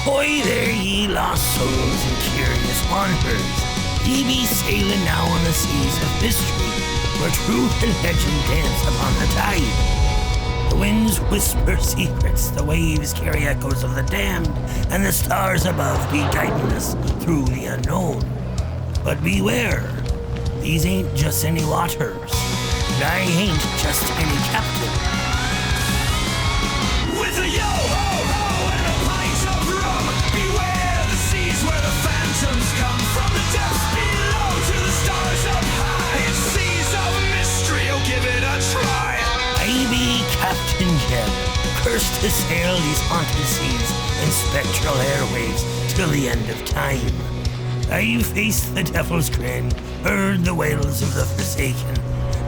Ahoy there, ye lost souls and curious wanderers. Ye be sailing now on the seas of mystery, where truth and legend dance upon the tide. The winds whisper secrets, the waves carry echoes of the damned, and the stars above be guiding us through the unknown. But beware, these ain't just any waters, and I ain't just any captain. With a yo-ho-ho and a pint of rum, beware the seas where the phantoms come. From the depths below to the stars up high, it's seas of mystery, oh give it a try. I be Captain Jeb, cursed to sail these haunted seas and spectral airwaves till the end of time. I faced the devil's grin, heard the wails of the forsaken,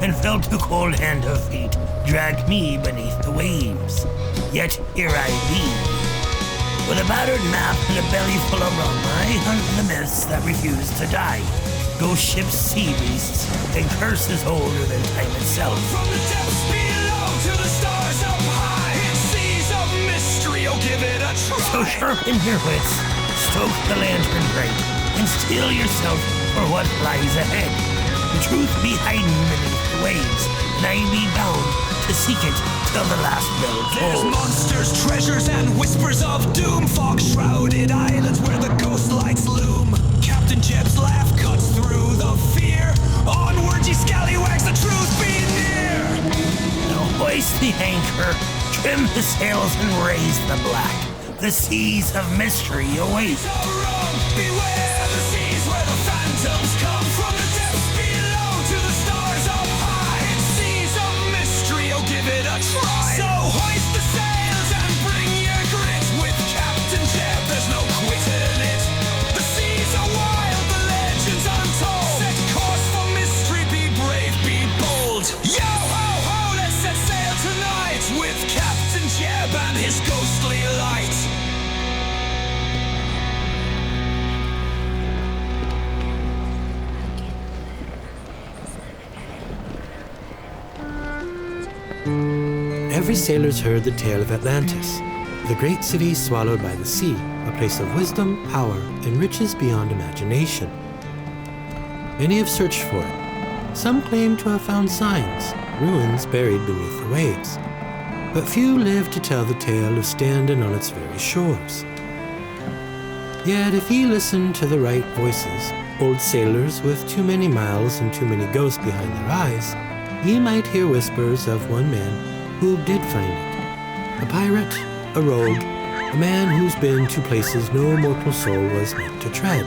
and felt the cold hand of fate drag me beneath the waves. Yet here I be. With a battered map and a belly full of rum, I hunt the myths that refuse to die. Ghost ships, sea beasts, and curses older than time itself. From the depths below to the stars up high, it's seas of mystery, oh give it a try. So sharpen your wits, stoke the lantern bright, and steel yourself for what lies ahead. The truth be hiding beneath the waves, and I be bound to seek it till the last bell tolls. There's monsters, treasures, and whispers of doom, fog-shrouded islands where the ghost lights loom. Captain Jeb's laugh cuts through the fear. Onward, ye scallywags, the truth be near. Now hoist the anchor, trim the sails, and raise the black. The seas of mystery await. So wrong, beware the seas where the phantoms come. From the depths below to the stars up high, it's seas of mystery, oh give it a try. So hoist the sails and bring your grit. With Captain Jeb, there's no quitting it. The seas are wild, the legends untold. Set course for mystery, be brave, be bold. Yo ho ho, let's set sail tonight with Captain Jeb and his ghostly light. Every sailor's heard the tale of Atlantis, the great city swallowed by the sea, a place of wisdom, power, and riches beyond imagination. Many have searched for it. Some claim to have found signs, ruins buried beneath the waves. But few live to tell the tale of standing on its very shores. Yet if ye listen to the right voices, old sailors with too many miles and too many ghosts behind their eyes, ye might hear whispers of one man who did find it. A pirate, a rogue, a man who's been to places no mortal soul was meant to tread.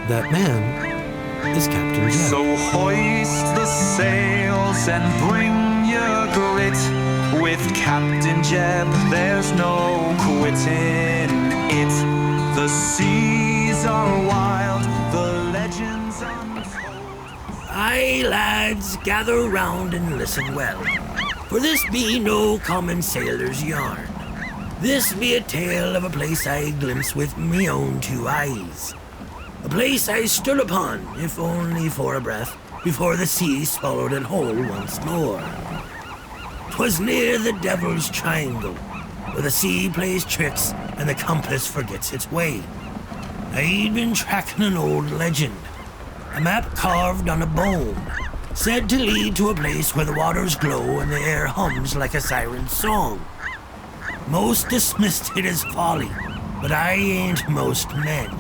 That man is Captain Jeb. So hoist the sails and bring your grit. With Captain Jeb, there's no quitting it. The seas are wild, the legends untold. Aye, lads, gather round and listen well, for this be no common sailor's yarn. This be a tale of a place I glimpsed with me own two eyes. A place I stood upon, if only for a breath, before the sea swallowed it whole once more. 'Twas near the Devil's Triangle, where the sea plays tricks and the compass forgets its way. I'd been tracking an old legend, a map carved on a bone, said to lead to a place where the waters glow and the air hums like a siren's song. Most dismissed it as folly, but I ain't most men.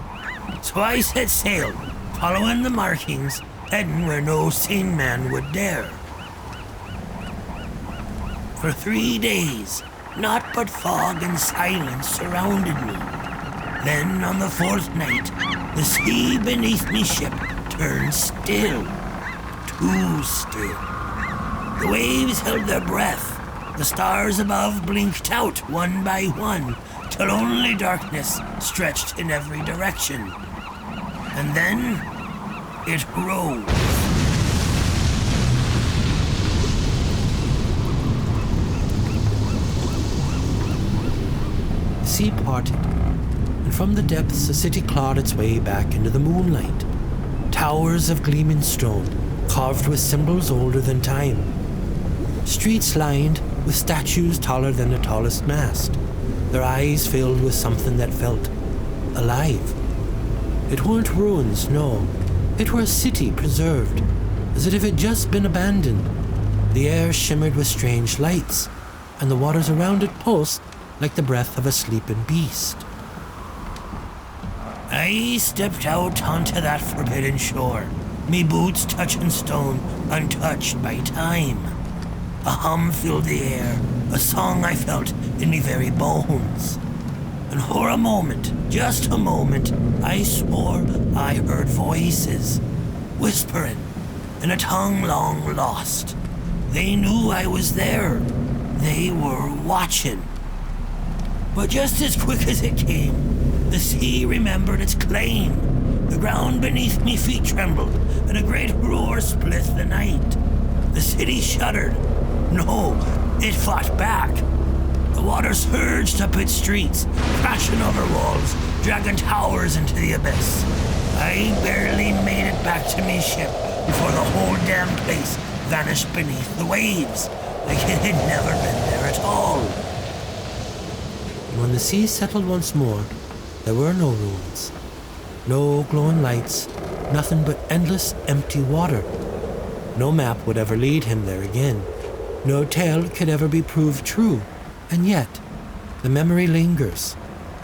So I set sail, following the markings, heading where no sane man would dare. For 3 days, naught but fog and silence surrounded me. Then on the 4th night, the sea beneath me ship turned still. Too still. The waves held their breath. The stars above blinked out one by one, till only darkness stretched in every direction. And then it rose. The sea parted, and from the depths a city clawed its way back into the moonlight. Towers of gleaming stone, carved with symbols older than time. Streets lined with statues taller than the tallest mast, their eyes filled with something that felt alive. It weren't ruins, no. It were a city preserved, as if it had just been abandoned. The air shimmered with strange lights, and the waters around it pulsed like the breath of a sleeping beast. I stepped out onto that forbidden shore, me boots touching stone, untouched by time. A hum filled the air, a song I felt in me very bones. And for a moment, just a moment, I swore I heard voices, whispering, in a tongue long lost. They knew I was there. They were watching. But just as quick as it came, the sea remembered its claim. The ground beneath me feet trembled, and a great roar split the night. The city shuddered. No, it fought back. The water surged up its streets, crashing over walls, dragging towers into the abyss. I barely made it back to me ship before the whole damn place vanished beneath the waves, like it had never been there at all. And when the sea settled once more, there were no ruins. No glowing lights, nothing but endless empty water. No map would ever lead him there again. No tale could ever be proved true. And yet, the memory lingers.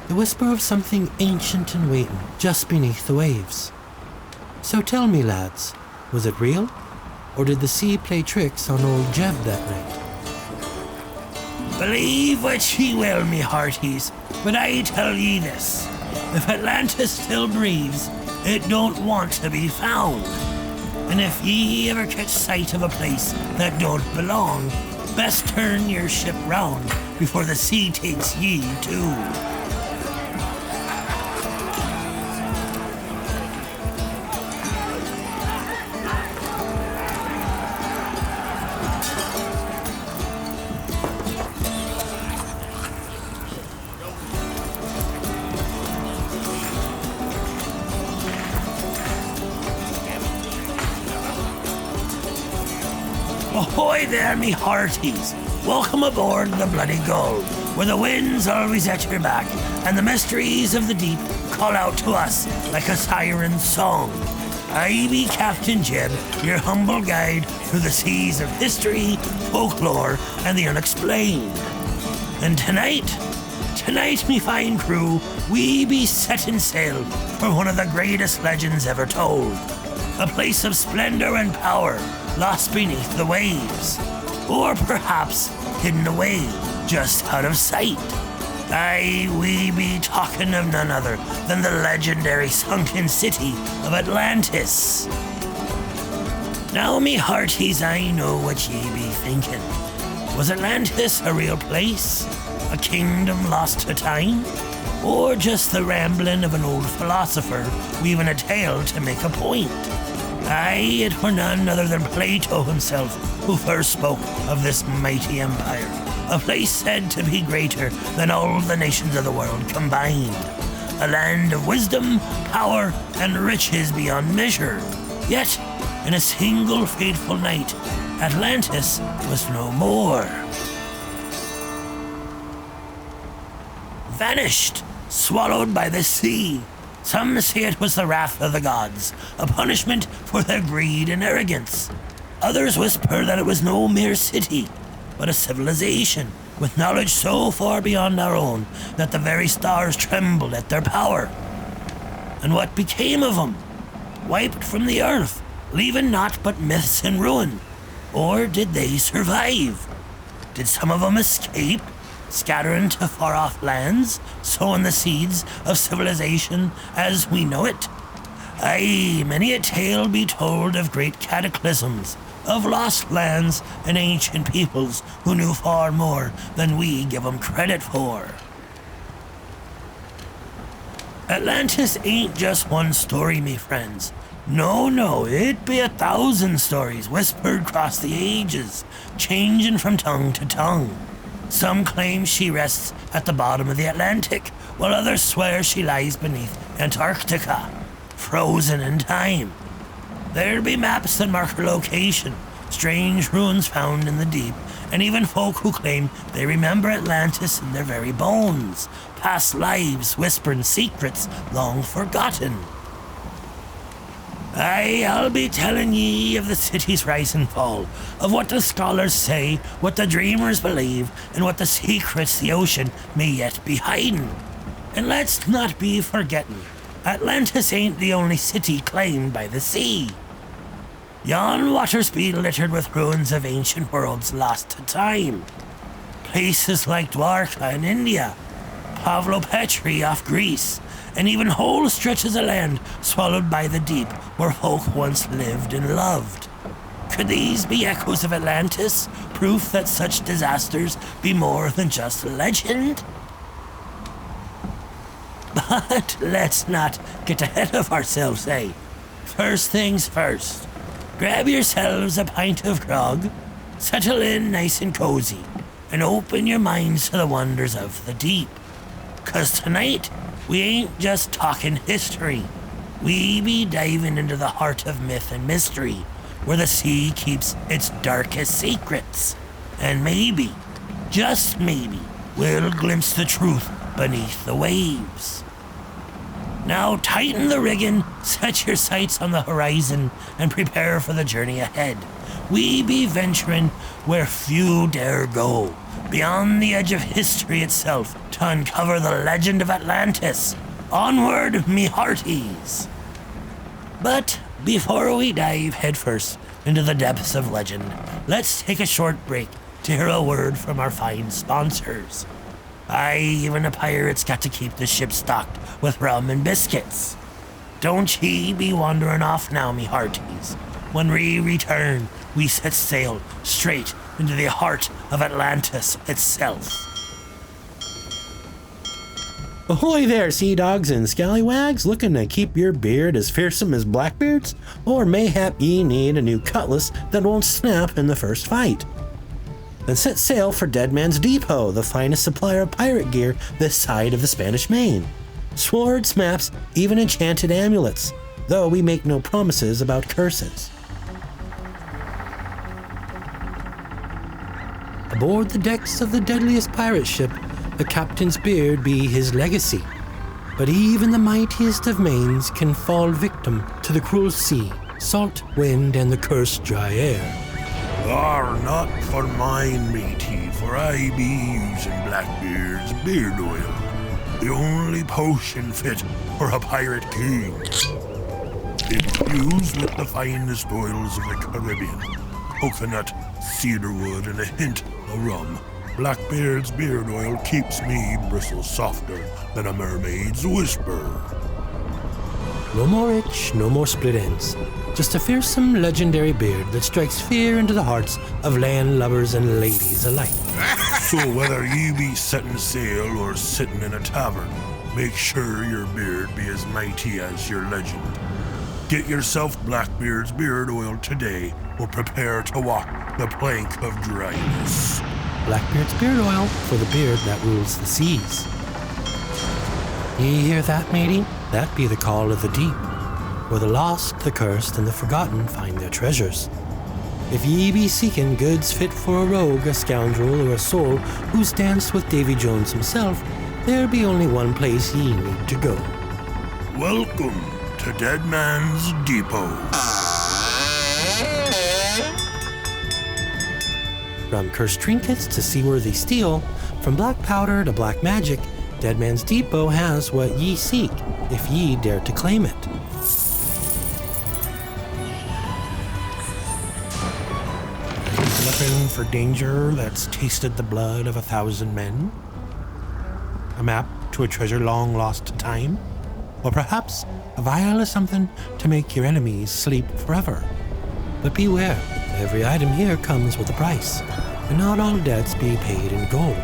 The whisper of something ancient and waiting just beneath the waves. So tell me, lads, was it real? Or did the sea play tricks on old Jeb that night? Believe what ye will, me hearties, but I tell ye this. If Atlantis still breathes, it don't want to be found. And if ye ever catch sight of a place that don't belong, best turn your ship round before the sea takes ye too. Ahoy there, me hearties! Welcome aboard the Bloody Gull, where the wind's always at your back, and the mysteries of the deep call out to us like a siren's song. I be Captain Jeb, your humble guide through the seas of history, folklore, and the unexplained. And tonight, me fine crew, we be setting sail for one of the greatest legends ever told. A place of splendor and power, lost beneath the waves, or perhaps hidden away just out of sight. Aye, we be talking of none other than the legendary sunken city of Atlantis. Now, me hearties, I know what ye be thinking. Was Atlantis a real place? A kingdom lost to time? Or just the rambling of an old philosopher weaving a tale to make a point? Aye, it were none other than Plato himself who first spoke of this mighty empire, a place said to be greater than all the nations of the world combined, a land of wisdom, power, and riches beyond measure. Yet, in a single fateful night, Atlantis was no more. Vanished, swallowed by the sea. Some say it was the wrath of the gods, a punishment for their greed and arrogance. Others whisper that it was no mere city, but a civilization with knowledge so far beyond our own that the very stars trembled at their power. And what became of them? Wiped from the earth, leaving naught but myths and ruin. Or did they survive? Did some of them escape, scattering to far-off lands, sowing the seeds of civilization as we know it? Aye, many a tale be told of great cataclysms, of lost lands and ancient peoples who knew far more than we give them credit for. Atlantis ain't just one story, me friends. No, it be 1,000 stories whispered across the ages, changing from tongue to tongue. Some claim she rests at the bottom of the Atlantic, while others swear she lies beneath Antarctica, frozen in time. There be maps that mark her location, strange ruins found in the deep, and even folk who claim they remember Atlantis in their very bones, past lives whispering secrets long forgotten. Aye, I'll be telling ye of the city's rise and fall, of what the scholars say, what the dreamers believe, and what the secrets the ocean may yet be hiding. And let's not be forgetting, Atlantis ain't the only city claimed by the sea. Yon waters be littered with ruins of ancient worlds lost to time. Places like Dwarka in India, Pavlopetri off Greece, and even whole stretches of land swallowed by the deep where folk once lived and loved. Could these be echoes of Atlantis, proof that such disasters be more than just legend? But let's not get ahead of ourselves, eh? First things first. Grab yourselves a pint of grog, settle in nice and cozy, and open your minds to the wonders of the deep. 'Cause tonight, we ain't just talking history. We be diving into the heart of myth and mystery, where the sea keeps its darkest secrets. And maybe, just maybe, we'll glimpse the truth beneath the waves. Now tighten the rigging, set your sights on the horizon, and prepare for the journey ahead. We be venturing where few dare go, beyond the edge of history itself, to uncover the legend of Atlantis. Onward, me hearties! But before we dive headfirst into the depths of legend, let's take a short break to hear a word from our fine sponsors. Aye, even a pirate's got to keep the ship stocked with rum and biscuits. Don't ye be wandering off now, me hearties. When we return, we set sail straight into the heart of Atlantis itself. Ahoy there, sea dogs and scallywags, looking to keep your beard as fearsome as Blackbeard's? Or mayhap ye need a new cutlass that won't snap in the first fight? Then set sail for Dead Man's Depot, the finest supplier of pirate gear this side of the Spanish Main. Swords, maps, even enchanted amulets, though we make no promises about curses. Aboard the decks of the deadliest pirate ship, the captain's beard be his legacy. But even the mightiest of mains can fall victim to the cruel sea, salt wind, and the cursed dry air. Are not for mine, matey, for I be using Blackbeard's beard oil, the only potion fit for a pirate king. Infused with the finest oils of the Caribbean, coconut, cedarwood, and a hint of rum, Blackbeard's beard oil keeps me bristles softer than a mermaid's whisper. No more itch, no more split ends. Just a fearsome legendary beard that strikes fear into the hearts of landlubbers and ladies alike. So whether ye be setting sail or sitting in a tavern, make sure your beard be as mighty as your legend. Get yourself Blackbeard's beard oil today, or prepare to walk the plank of dryness. Blackbeard's beard oil for the beard that rules the seas. Ye hear that, matey? That be the call of the deep, where the lost, the cursed, and the forgotten find their treasures. If ye be seeking goods fit for a rogue, a scoundrel, or a soul who's danced with Davy Jones himself, there be only one place ye need to go. Welcome to Dead Man's Depot. From cursed trinkets to seaworthy steel, from black powder to black magic, Dead Man's Depot has what ye seek, if ye dare to claim it. Looking for danger that's tasted the blood of 1,000 men? A map to a treasure long lost to time? Or perhaps a vial of something to make your enemies sleep forever? But beware, every item here comes with a price, and not all debts be paid in gold.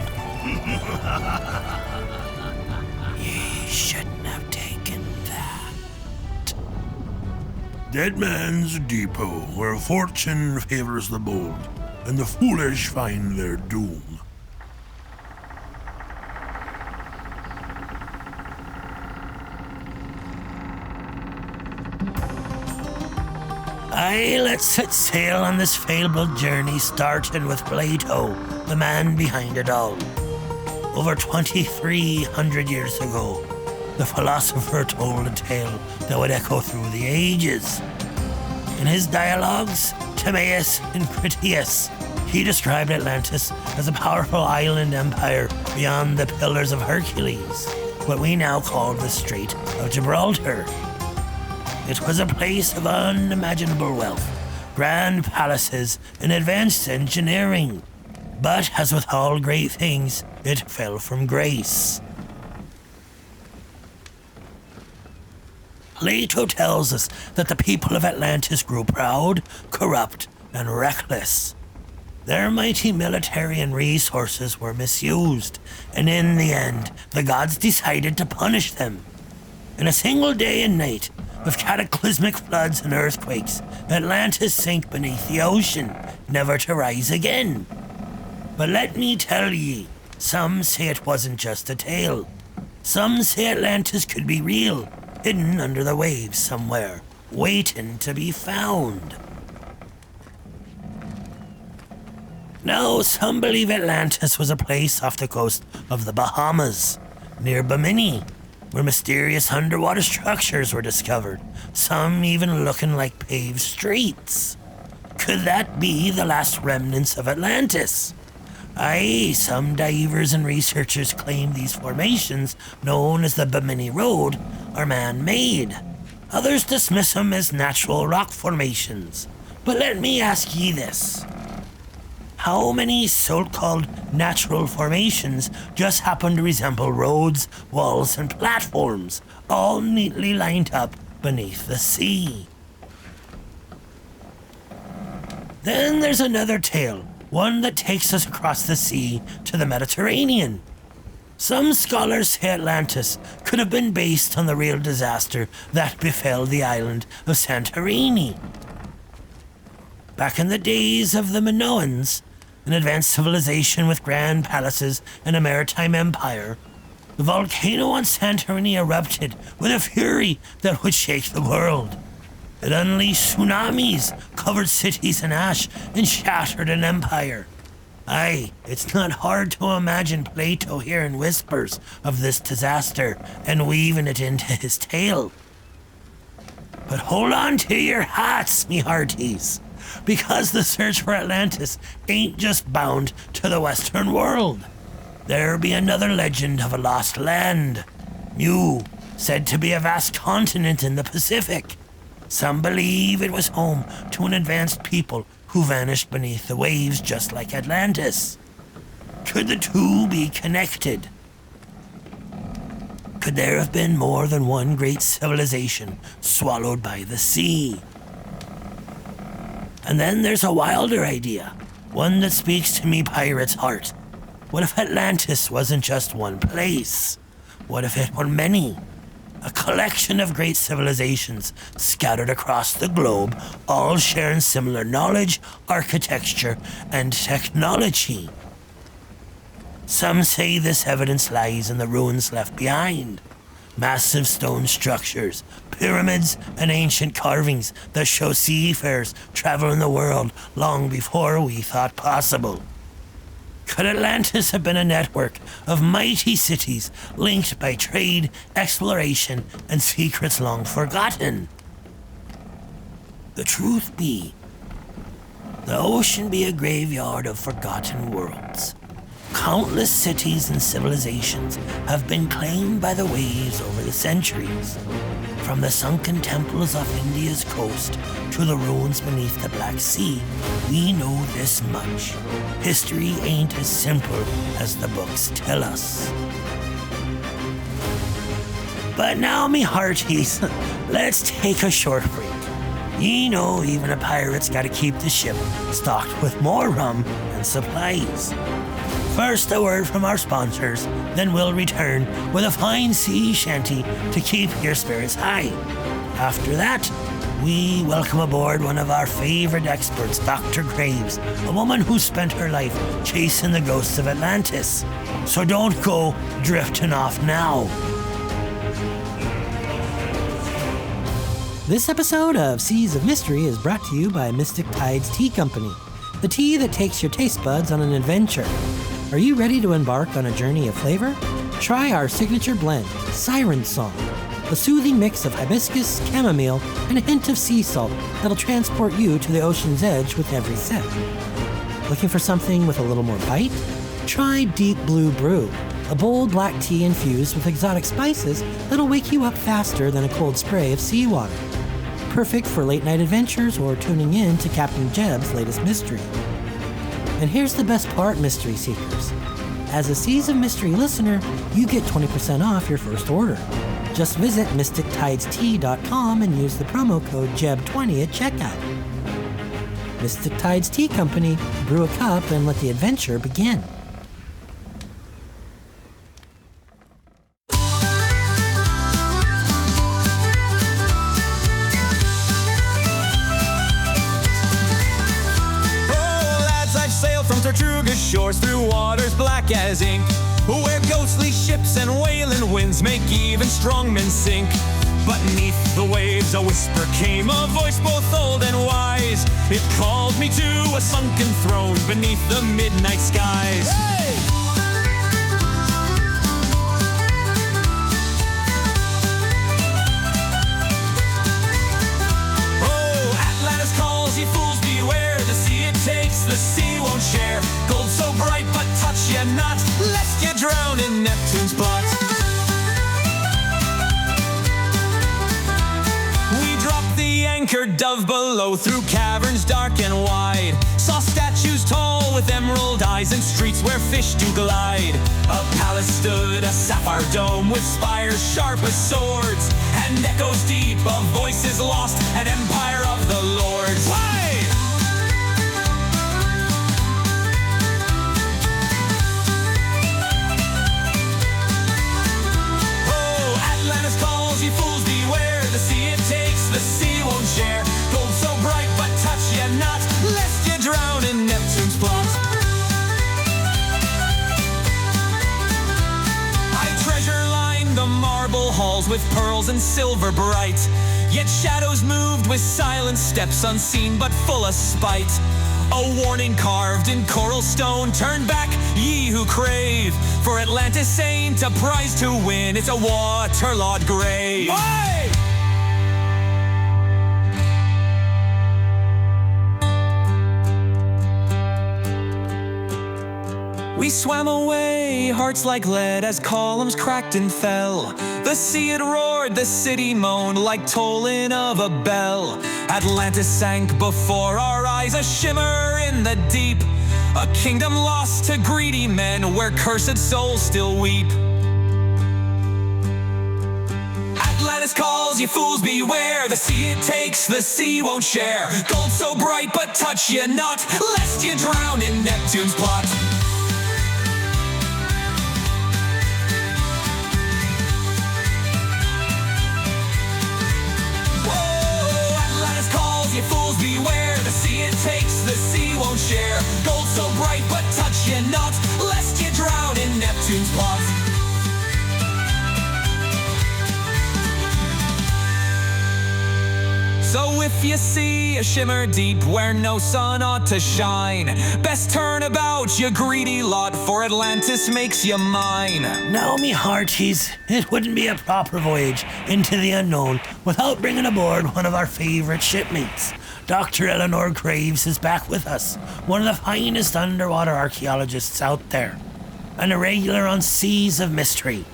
Ye shouldn't have taken that. Dead Man's Depot, where fortune favors the bold, and the foolish find their doom. Let's set sail on this fabled journey, starting with Plato, the man behind it all. Over 2,300 years ago, the philosopher told a tale that would echo through the ages. In his dialogues, Timaeus and Critias, he described Atlantis as a powerful island empire beyond the Pillars of Hercules, what we now call the Strait of Gibraltar. It was a place of unimaginable wealth, grand palaces, and advanced engineering. But as with all great things, it fell from grace. Plato tells us that the people of Atlantis grew proud, corrupt, and reckless. Their mighty military and resources were misused, and in the end, the gods decided to punish them. In a single day and night, with cataclysmic floods and earthquakes, Atlantis sank beneath the ocean, never to rise again. But let me tell ye, some say it wasn't just a tale. Some say Atlantis could be real, hidden under the waves somewhere, waiting to be found. Now, some believe Atlantis was a place off the coast of the Bahamas, near Bimini, where mysterious underwater structures were discovered, some even looking like paved streets. Could that be the last remnants of Atlantis? Aye, some divers and researchers claim these formations, known as the Bimini Road, are man-made. Others dismiss them as natural rock formations. But let me ask ye this. How many so-called natural formations just happen to resemble roads, walls, and platforms, all neatly lined up beneath the sea? Then there's another tale, one that takes us across the sea to the Mediterranean. Some scholars say Atlantis could have been based on the real disaster that befell the island of Santorini. Back in the days of the Minoans, an advanced civilization with grand palaces and a maritime empire, the volcano on Santorini erupted with a fury that would shake the world. It unleashed tsunamis, covered cities in ash, and shattered an empire. Aye, it's not hard to imagine Plato hearing whispers of this disaster and weaving it into his tale. But hold on to your hats, me hearties, because the search for Atlantis ain't just bound to the Western world. There be another legend of a lost land, Mu, said to be a vast continent in the Pacific. Some believe it was home to an advanced people who vanished beneath the waves just like Atlantis. Could the two be connected? Could there have been more than one great civilization swallowed by the sea? And then there's a wilder idea, one that speaks to me pirate's heart. What if Atlantis wasn't just one place? What if it were many? A collection of great civilizations scattered across the globe, all sharing similar knowledge, architecture, and technology. Some say this evidence lies in the ruins left behind. Massive stone structures, pyramids, and ancient carvings that show seafarers traveling the world long before we thought possible. Could Atlantis have been a network of mighty cities linked by trade, exploration, and secrets long forgotten? The truth be, the ocean be a graveyard of forgotten worlds. Countless cities and civilizations have been claimed by the waves over the centuries. From the sunken temples off India's coast to the ruins beneath the Black Sea, we know this much. History ain't as simple as the books tell us. But now, me hearties, let's take a short break. Ye know even a pirate's gotta keep the ship stocked with more rum and supplies. First, a word from our sponsors, then we'll return with a fine sea shanty to keep your spirits high. After that, we welcome aboard one of our favorite experts, Dr. Graves, a woman who spent her life chasing the ghosts of Atlantis. So don't go drifting off now. This episode of Seas of Mystery is brought to you by Mystic Tides Tea Company, the tea that takes your taste buds on an adventure. Are you ready to embark on a journey of flavor? Try our signature blend, Siren Song, a soothing mix of hibiscus, chamomile, and a hint of sea salt that'll transport you to the ocean's edge with every sip. Looking for something with a little more bite? Try Deep Blue Brew, a bold black tea infused with exotic spices that'll wake you up faster than a cold spray of seawater. Perfect for late-night adventures or tuning in to Captain Jeb's latest mystery. And here's the best part, Mystery Seekers. As a Seas of Mystery listener, you get 20% off your first order. Just visit mystictidestea.com and use the promo code JEB20 at checkout. Mystic Tides Tea Company, brew a cup and let the adventure begin. Tortuga shores through waters black as ink, where ghostly ships and wailing winds make even strong men sink. But neath the waves a whisper came, a voice both old and wise. It called me to a sunken throne beneath the midnight skies. Hey! Oh, Atlantis calls, ye fools beware. The sea it takes, the sea won't share. Gold so bright, but touch ye not, lest ye drown in Neptune's plot. We dropped the anchored dove below through caverns dark and wide. Saw statues tall with emerald eyes and streets where fish do glide. A palace stood, a sapphire dome with spires sharp as swords, and echoes deep of voices lost, an empire of the lords. Why? Calls, ye fools beware. The sea it takes, the sea won't share. Gold so bright, but touch ye not, lest ye drown in Neptune's plot. I treasure lined the marble halls with pearls and silver bright, yet shadows moved with silent steps unseen but full of spite. A warning carved in coral stone, turn back, ye who crave, for Atlantis ain't a prize to win, it's a waterlogged grave. Why? We swam away, hearts like lead, as columns cracked and fell. The sea it roared, the city moaned like tolling of a bell. Atlantis sank before our eyes, a shimmer in the deep, a kingdom lost to greedy men, where cursed souls still weep. Atlantis calls, ye fools beware. The sea it takes, the sea won't share. Gold so bright, but touch ye not, lest ye drown in Neptune's plot. Ye fools beware, the sea it takes, the sea won't share. Gold so bright, but touch ye not, lest ye drown in Neptune's plot. So if you see a shimmer deep where no sun ought to shine, best turn about, you greedy lot, for Atlantis makes you mine. Now, me hearties, it wouldn't be a proper voyage into the unknown without bringing aboard one of our favorite shipmates. Dr. Eleanor Graves is back with us, one of the finest underwater archaeologists out there, and a regular on Seas of Mystery.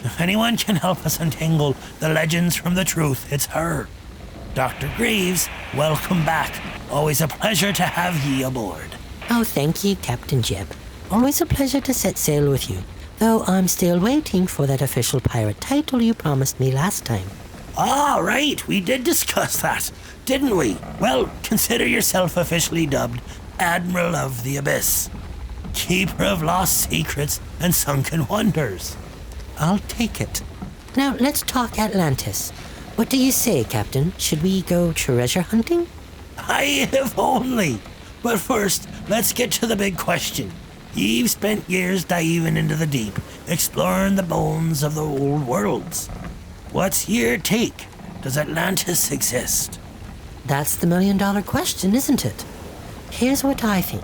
If anyone can help us untangle the legends from the truth, it's her. Dr. Graves, welcome back. Always a pleasure to have ye aboard. Oh, thank you, Captain Jeb. Always a pleasure to set sail with you, though I'm still waiting for that official pirate title you promised me last time. Ah, right, we did discuss that, didn't we? Well, consider yourself officially dubbed Admiral of the Abyss, Keeper of Lost Secrets and Sunken Wonders. I'll take it. Now, let's talk Atlantis. What do you say, Captain? Should we go treasure hunting? Aye, if only. But first, let's get to the big question. You've spent years diving into the deep, exploring the bones of the old worlds. What's your take? does Atlantis exist? That's the million-dollar question, isn't it? Here's what I think.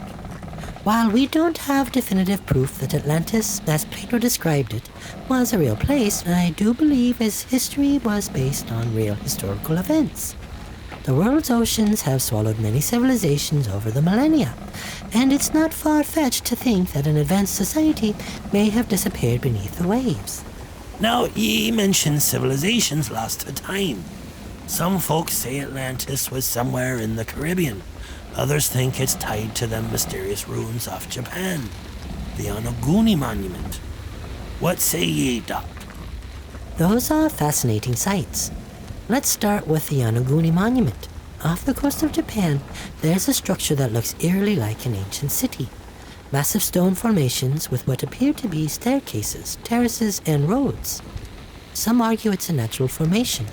While we don't have definitive proof that Atlantis, as Plato described it, was a real place, I do believe its history was based on real historical events. The world's oceans have swallowed many civilizations over the millennia, and it's not far-fetched to think that an advanced society may have disappeared beneath the waves. Now, ye mentioned civilizations lost to time. Some folks say Atlantis was somewhere in the Caribbean. Others think it's tied to them mysterious ruins off Japan, the Yonaguni monument. What say ye, Doc? Those are fascinating sights. Let's start with the Yonaguni monument. Off the coast of Japan, there's a structure that looks eerily like an ancient city. Massive stone formations with what appear to be staircases, terraces, and roads. Some argue it's a natural formation,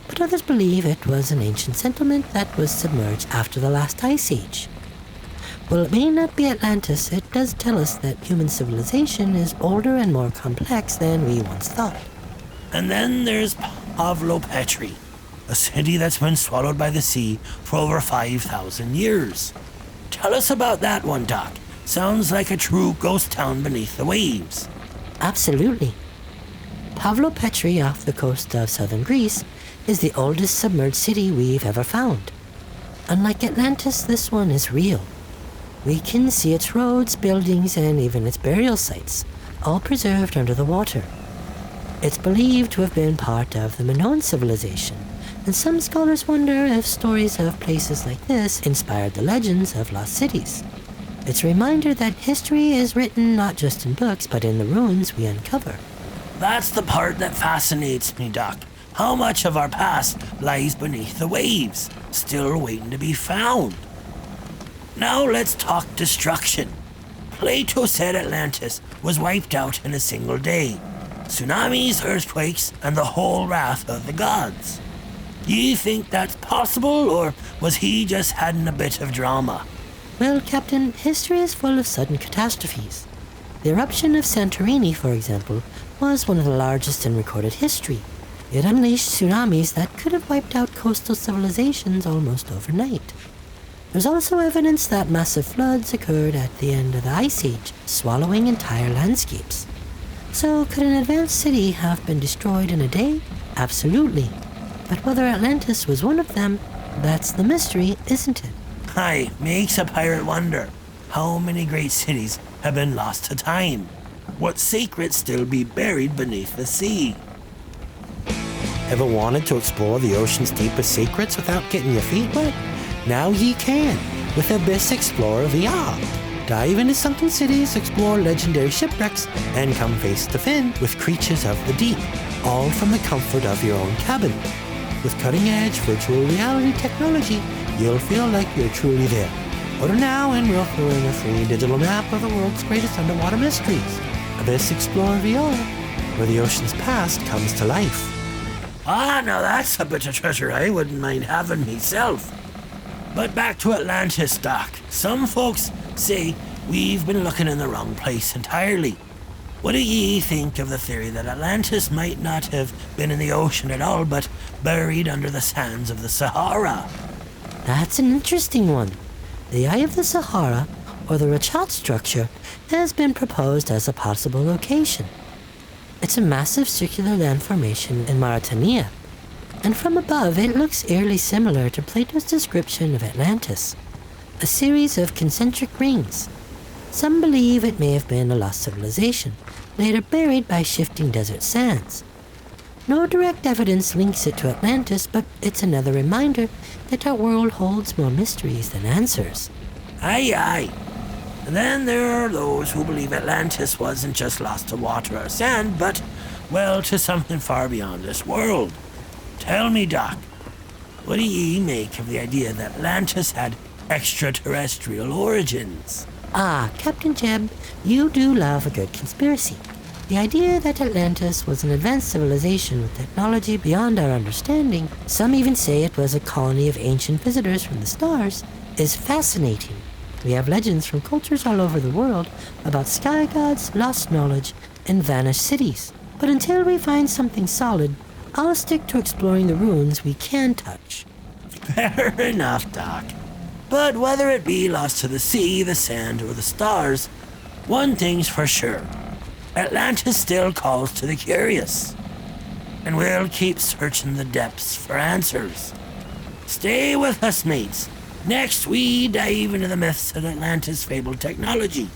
but others believe it was an ancient settlement that was submerged after the last ice age. While it may not be Atlantis, it does tell us that human civilization is older and more complex than we once thought. And then there's Petri, a city that's been swallowed by the sea for over 5,000 years. Tell us about that one, Doc. Sounds like a true ghost town beneath the waves. Absolutely. Petri, off the coast of southern Greece, is the oldest submerged city we've ever found. Unlike Atlantis, this one is real. We can see its roads, buildings, and even its burial sites, all preserved under the water. It's believed to have been part of the Minoan civilization, and some scholars wonder if stories of places like this inspired the legends of lost cities. It's a reminder that history is written not just in books, but in the ruins we uncover. That's the part that fascinates me, Doc. How much of our past lies beneath the waves, still waiting to be found? Now let's talk destruction. Plato said Atlantis was wiped out in a single day. Tsunamis, earthquakes, and the whole wrath of the gods. Do you think that's possible, or was he just having a bit of drama? Well, Captain, history is full of sudden catastrophes. The eruption of Santorini, for example, was one of the largest in recorded history. It unleashed tsunamis that could have wiped out coastal civilizations almost overnight. There's also evidence that massive floods occurred at the end of the Ice Age, swallowing entire landscapes. So, could an advanced city have been destroyed in a day? Absolutely. But whether Atlantis was one of them, that's the mystery, isn't it? Aye, makes a pirate wonder. How many great cities have been lost to time? What secrets still be buried beneath the sea? Ever wanted to explore the ocean's deepest secrets without getting your feet wet? Now ye can, with Abyss Explorer VR. Dive into sunken cities, explore legendary shipwrecks, and come face to face with creatures of the deep, all from the comfort of your own cabin. With cutting-edge virtual reality technology, you'll feel like you're truly there. Order now and we'll throw in a free digital map of the world's greatest underwater mysteries. Abyss Explorer VR, where the ocean's past comes to life. Ah, now that's a bit of treasure I wouldn't mind having myself. But back to Atlantis, Doc. Some folks say we've been looking in the wrong place entirely. What do ye think of the theory that Atlantis might not have been in the ocean at all, but buried under the sands of the Sahara? That's an interesting one. The Eye of the Sahara, or the Rachat structure, has been proposed as a possible location. It's a massive circular land formation in Mauritania, and from above it looks eerily similar to Plato's description of Atlantis, a series of concentric rings. Some believe it may have been a lost civilization, later buried by shifting desert sands. No direct evidence links it to Atlantis, but it's another reminder that our world holds more mysteries than answers. Aye, aye. And then there are those who believe Atlantis wasn't just lost to water or sand, but, well, to something far beyond this world. Tell me, Doc, what do ye make of the idea that Atlantis had extraterrestrial origins? Ah, Captain Jeb, you do love a good conspiracy. The idea that Atlantis was an advanced civilization with technology beyond our understanding, some even say it was a colony of ancient visitors from the stars, is fascinating. We have legends from cultures all over the world about sky gods, lost knowledge, and vanished cities. But until we find something solid, I'll stick to exploring the ruins we can touch. Fair enough, Doc. But whether it be lost to the sea, the sand, or the stars, one thing's for sure. Atlantis still calls to the curious. And we'll keep searching the depths for answers. Stay with us, mates. Next, we dive into the myths of Atlantis' fabled technology.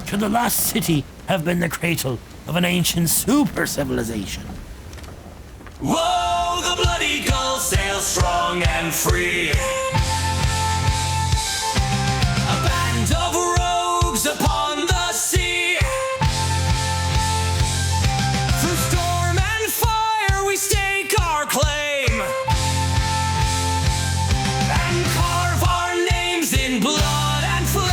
Could the lost city have been the cradle of an ancient super civilization? Whoa, the Bloody Gull sails strong and free. A band of rogues upon the sea. Through storm and fire we stake our claim and carve our names in blood and flame.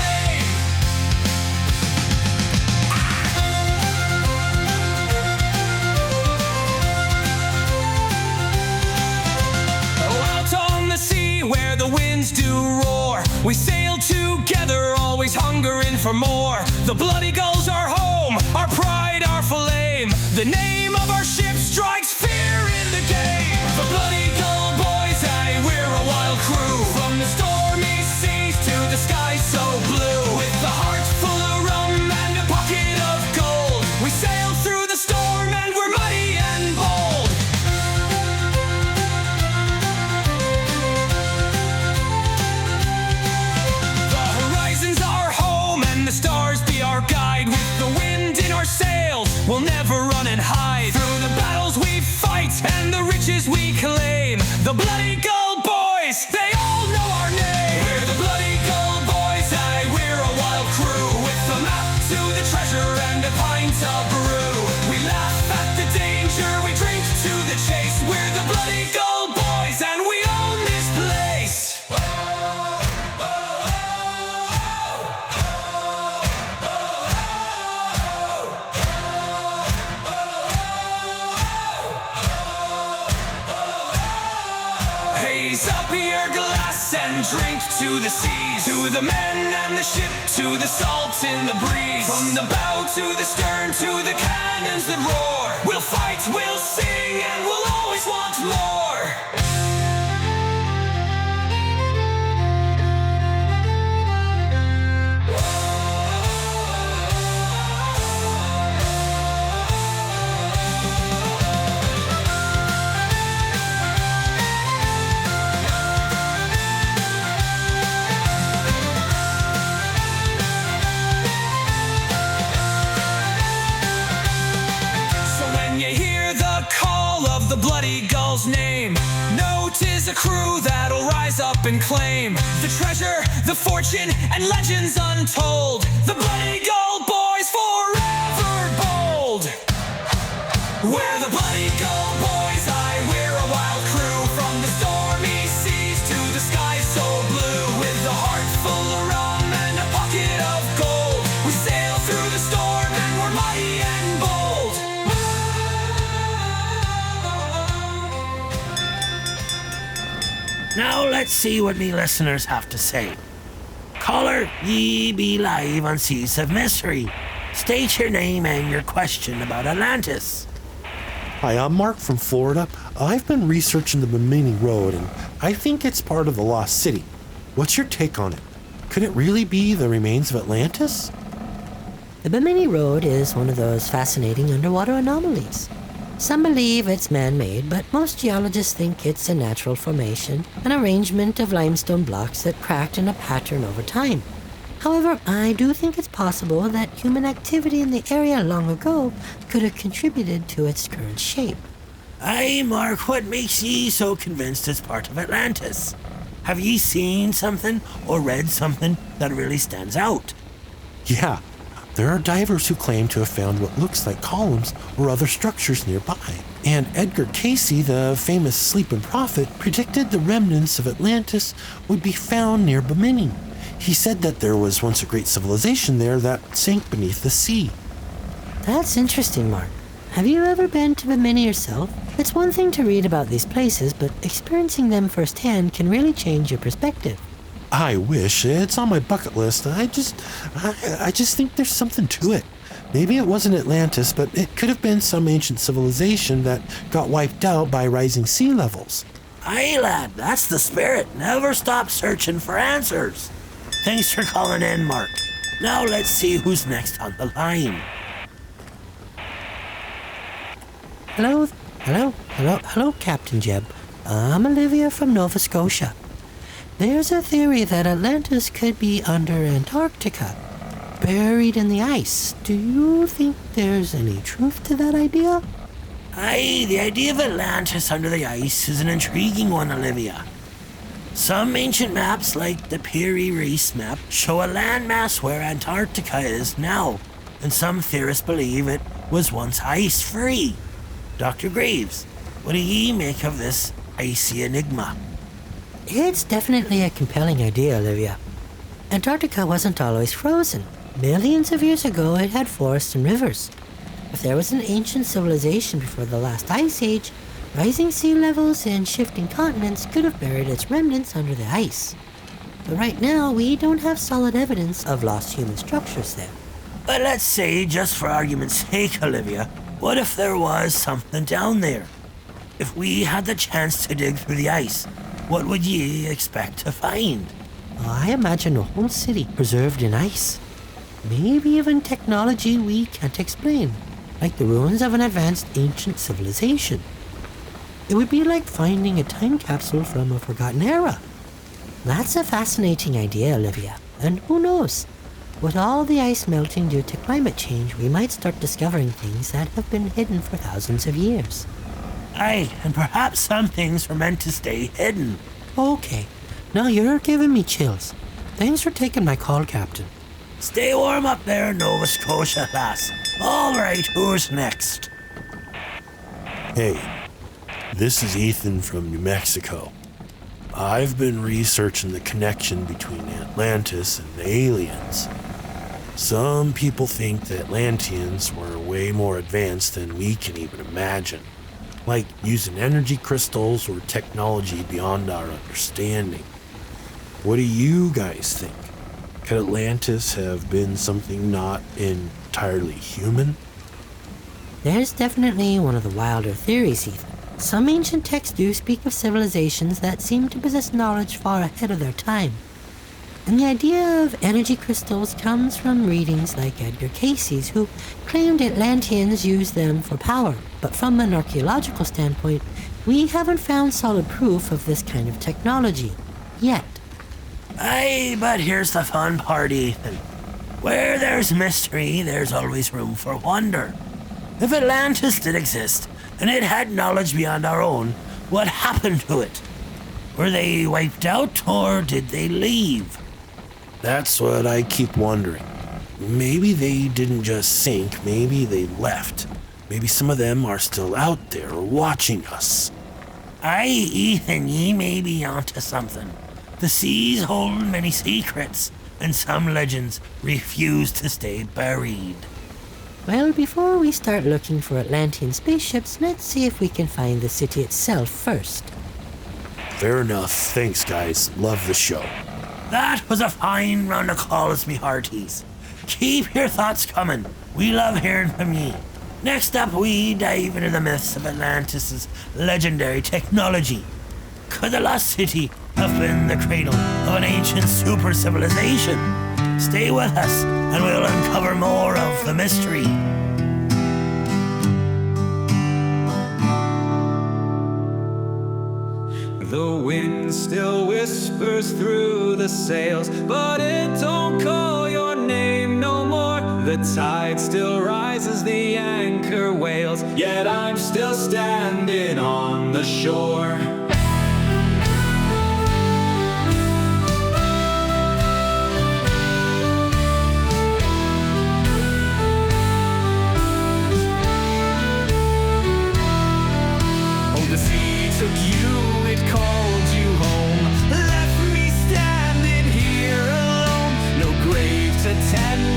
Out on the sea where the winds do roar, we sail together, always hungering for more. The Bloody Gull's our home, our pride, our flame. The name of our ship strikes fear in the game. The Bloody Gull Boys, aye, we're a wild crew. From the stormy seas to the sky so blue. With a heart full of rum and a pocket of gold, we sail through the storm and we're mighty and bold. The horizon's our home and the stars be our guide. With the wind in our sails, we'll never run and hide. Through the battles we fight and the riches we claim, the Bloody Gull Boys, they all know our name. We're the Bloody Gull Boys, aye, we're a wild crew. With a map to the treasure and a pint of brew. We laugh at the danger, we drink to the chase. We're the Bloody Gull Boys and we own this place. Raise up your glass and drink to the seas, to the men and the ship, to the salt in the breeze. From the bow to the stern, to the cannons that roar, we'll fight, we'll sing, and we'll always want more. The Bloody Gull's name, know 'tis a crew that'll rise up and claim the treasure, the fortune, and legends untold. The Bloody Gull Boys forever bold. We're the Bloody Gull Boys, aye, we're a wild crew. From the stormy seas to the sky so blue. With a heart full of rum and a pocket of gold, we sail through the storm and we're mighty and bold. Now let's see what me listeners have to say. Caller, ye be live on Seas of Mystery. State your name and your question about Atlantis. Hi, I'm Mark from Florida. I've been researching the Bimini Road, and I think it's part of the Lost City. What's your take on it? Could it really be the remains of Atlantis? The Bimini Road is one of those fascinating underwater anomalies. Some believe it's man-made, but most geologists think it's a natural formation, an arrangement of limestone blocks that cracked in a pattern over time. However, I do think it's possible that human activity in the area long ago could have contributed to its current shape. Aye, Mark, what makes ye so convinced it's part of Atlantis? Have ye seen something or read something that really stands out? Yeah, there are divers who claim to have found what looks like columns or other structures nearby. And Edgar Casey, the famous sleeping prophet, predicted the remnants of Atlantis would be found near Bimini. He said that there was once a great civilization there that sank beneath the sea. That's interesting, Mark. Have you ever been to Bimini yourself? It's one thing to read about these places, but experiencing them firsthand can really change your perspective. I wish. It's on my bucket list. I just think there's something to it. Maybe it wasn't Atlantis, but it could have been some ancient civilization that got wiped out by rising sea levels. Aye, lad, that's the spirit. Never stop searching for answers. Thanks for calling in, Mark. Now let's see who's next on the line. Hello, Captain Jeb. I'm Olivia from Nova Scotia. There's a theory that Atlantis could be under Antarctica, buried in the ice. Do you think there's any truth to that idea? Aye, the idea of Atlantis under the ice is an intriguing one, Olivia. Some ancient maps, like the Peary Race map, show a landmass where Antarctica is now, and some theorists believe it was once ice-free. Dr. Graves, what do ye make of this icy enigma? It's definitely a compelling idea, Olivia. Antarctica wasn't always frozen. Millions of years ago, it had forests and rivers. If there was an ancient civilization before the last ice age, rising sea levels and shifting continents could have buried its remnants under the ice. But right now, we don't have solid evidence of lost human structures there. But let's say, just for argument's sake, Olivia, what if there was something down there? If we had the chance to dig through the ice, what would ye expect to find? I imagine a whole city preserved in ice. Maybe even technology we can't explain, like the ruins of an advanced ancient civilization. It would be like finding a time capsule from a forgotten era. That's a fascinating idea, Olivia. And who knows? With all the ice melting due to climate change, we might start discovering things that have been hidden for thousands of years. Aye, and perhaps some things were meant to stay hidden. Okay, now you're giving me chills. Thanks for taking my call, Captain. Stay warm up there in Nova Scotia, lass. All right, who's next? Hey, this is Ethan from New Mexico. I've been researching the connection between Atlantis and the aliens. Some people think the Atlanteans were way more advanced than we can even imagine, like using energy crystals or technology beyond our understanding. What do you guys think? Could Atlantis have been something not entirely human? There's definitely one of the wilder theories, Ethan. Some ancient texts do speak of civilizations that seem to possess knowledge far ahead of their time. And the idea of energy crystals comes from readings like Edgar Cayce's, who claimed Atlanteans used them for power. But from an archaeological standpoint, we haven't found solid proof of this kind of technology yet. Aye, but here's the fun part, Ethan. Where there's mystery, there's always room for wonder. If Atlantis did exist, and it had knowledge beyond our own, what happened to it? Were they wiped out, or did they leave? That's what I keep wondering. Maybe they didn't just sink, maybe they left. Maybe some of them are still out there watching us. Aye, Ethan, ye may be onto something. The seas hold many secrets, and some legends refuse to stay buried. Well, before we start looking for Atlantean spaceships, let's see if we can find the city itself first. Fair enough. Thanks, guys. Love the show. That was a fine round of calls, me hearties. Keep your thoughts coming. We love hearing from ye. Next up, we dive into the myths of Atlantis' legendary technology. Could the lost city have been the cradle of an ancient super civilization? Stay with us, and we'll uncover more of the mystery. The wind still whispers through the sails, but it don't call your name no more. The tide still rises, the anchor wails, yet I'm still standing on the shore.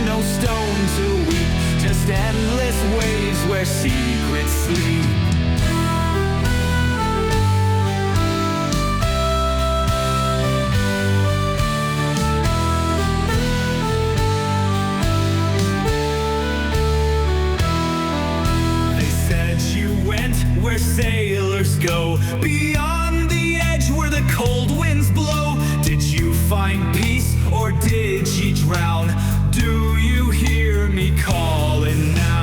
No stone to weep, just endless waves where secrets sleep. where sailors go, beyond the edge where the cold winds blow. Did you find peace or did ye drown? Do you hear me calling now?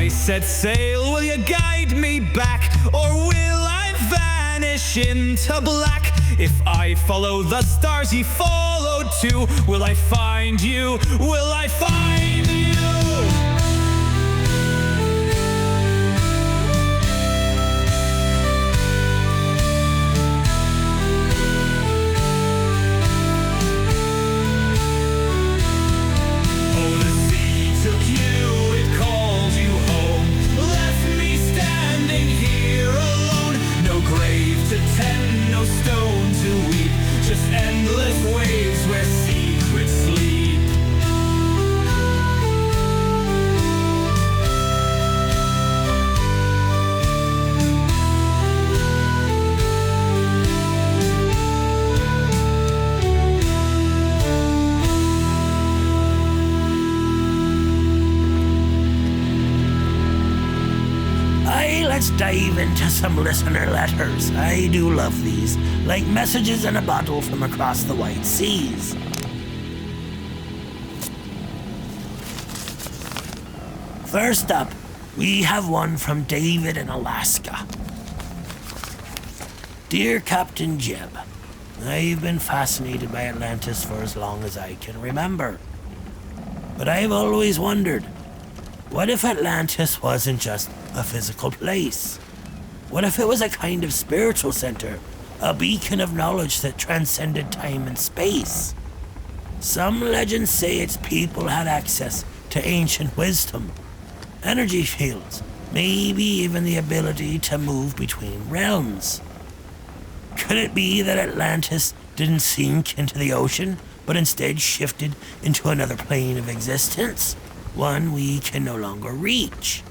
Set sail, will you guide me back, or will I vanish into black? If I follow the stars ye follow too, will I find you? Will I find you? Endless waves where secrets sleep. Let's dive into some listener letters. I do love these, like messages in a bottle from across the wide seas. First up, we have one from David in Alaska. Dear Captain Jeb, I've been fascinated by Atlantis for as long as I can remember. But I've always wondered, what if Atlantis wasn't just a physical place? What if it was a kind of spiritual center, a beacon of knowledge that transcended time and space? Some legends say its people had access to ancient wisdom, energy fields, maybe even the ability to move between realms. Could it be that Atlantis didn't sink into the ocean, but instead shifted into another plane of existence, one we can no longer reach?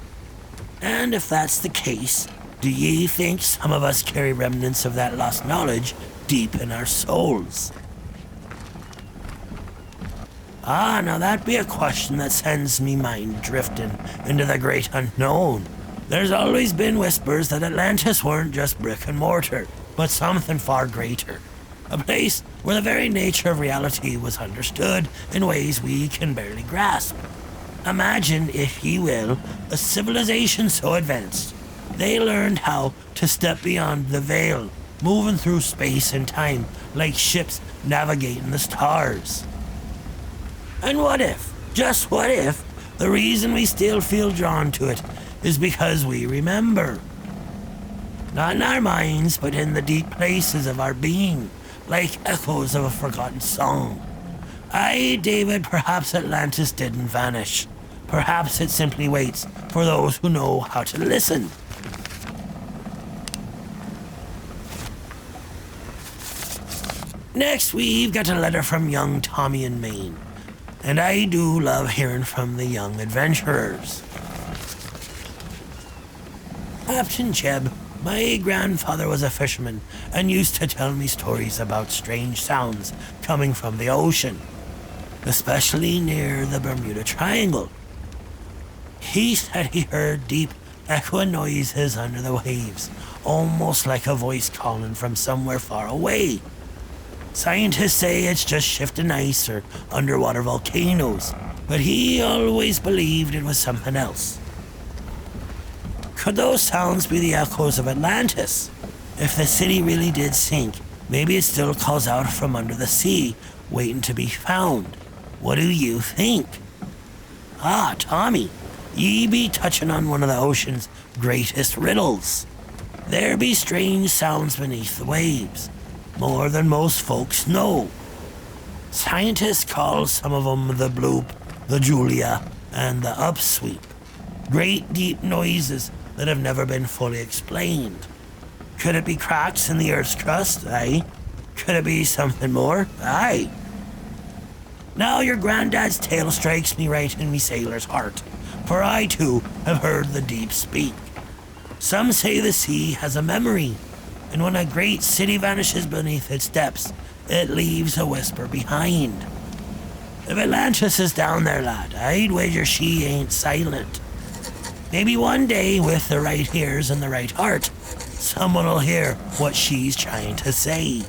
And if that's the case, do ye think some of us carry remnants of that lost knowledge deep in our souls? Now that'd be a question that sends me mind drifting into the great unknown. There's always been whispers that Atlantis weren't just brick and mortar, but something far greater. A place where the very nature of reality was understood in ways we can barely grasp. Imagine, if ye will, a civilization so advanced, they learned how to step beyond the veil, moving through space and time like ships navigating the stars. And what if, just what if, the reason we still feel drawn to it is because we remember? Not in our minds, but in the deep places of our being, like echoes of a forgotten song. Aye, David, perhaps Atlantis didn't vanish. Perhaps it simply waits for those who know how to listen. Next, we've got a letter from young Tommy in Maine. And I do love hearing from the young adventurers. Captain Jeb, my grandfather was a fisherman and used to tell me stories about strange sounds coming from the ocean, especially near the Bermuda Triangle. He said he heard deep, echoing noises under the waves, almost like a voice calling from somewhere far away. Scientists say it's just shifting ice or underwater volcanoes, but he always believed it was something else. Could those sounds be the echoes of Atlantis? If the city really did sink, maybe it still calls out from under the sea, waiting to be found. What do you think? Tommy, ye be touching on one of the ocean's greatest riddles. There be strange sounds beneath the waves, more than most folks know. Scientists call some of them the bloop, the Julia, and the upsweep. Great deep noises that have never been fully explained. Could it be cracks in the Earth's crust? Aye. Could it be something more? Aye. Now your granddad's tale strikes me right in me sailor's heart, for I too have heard the deep speak. Some say the sea has a memory, and when a great city vanishes beneath its depths, it leaves a whisper behind. If Atlantis is down there, lad, I'd wager she ain't silent. Maybe one day, with the right ears and the right heart, someone will hear what she's trying to say.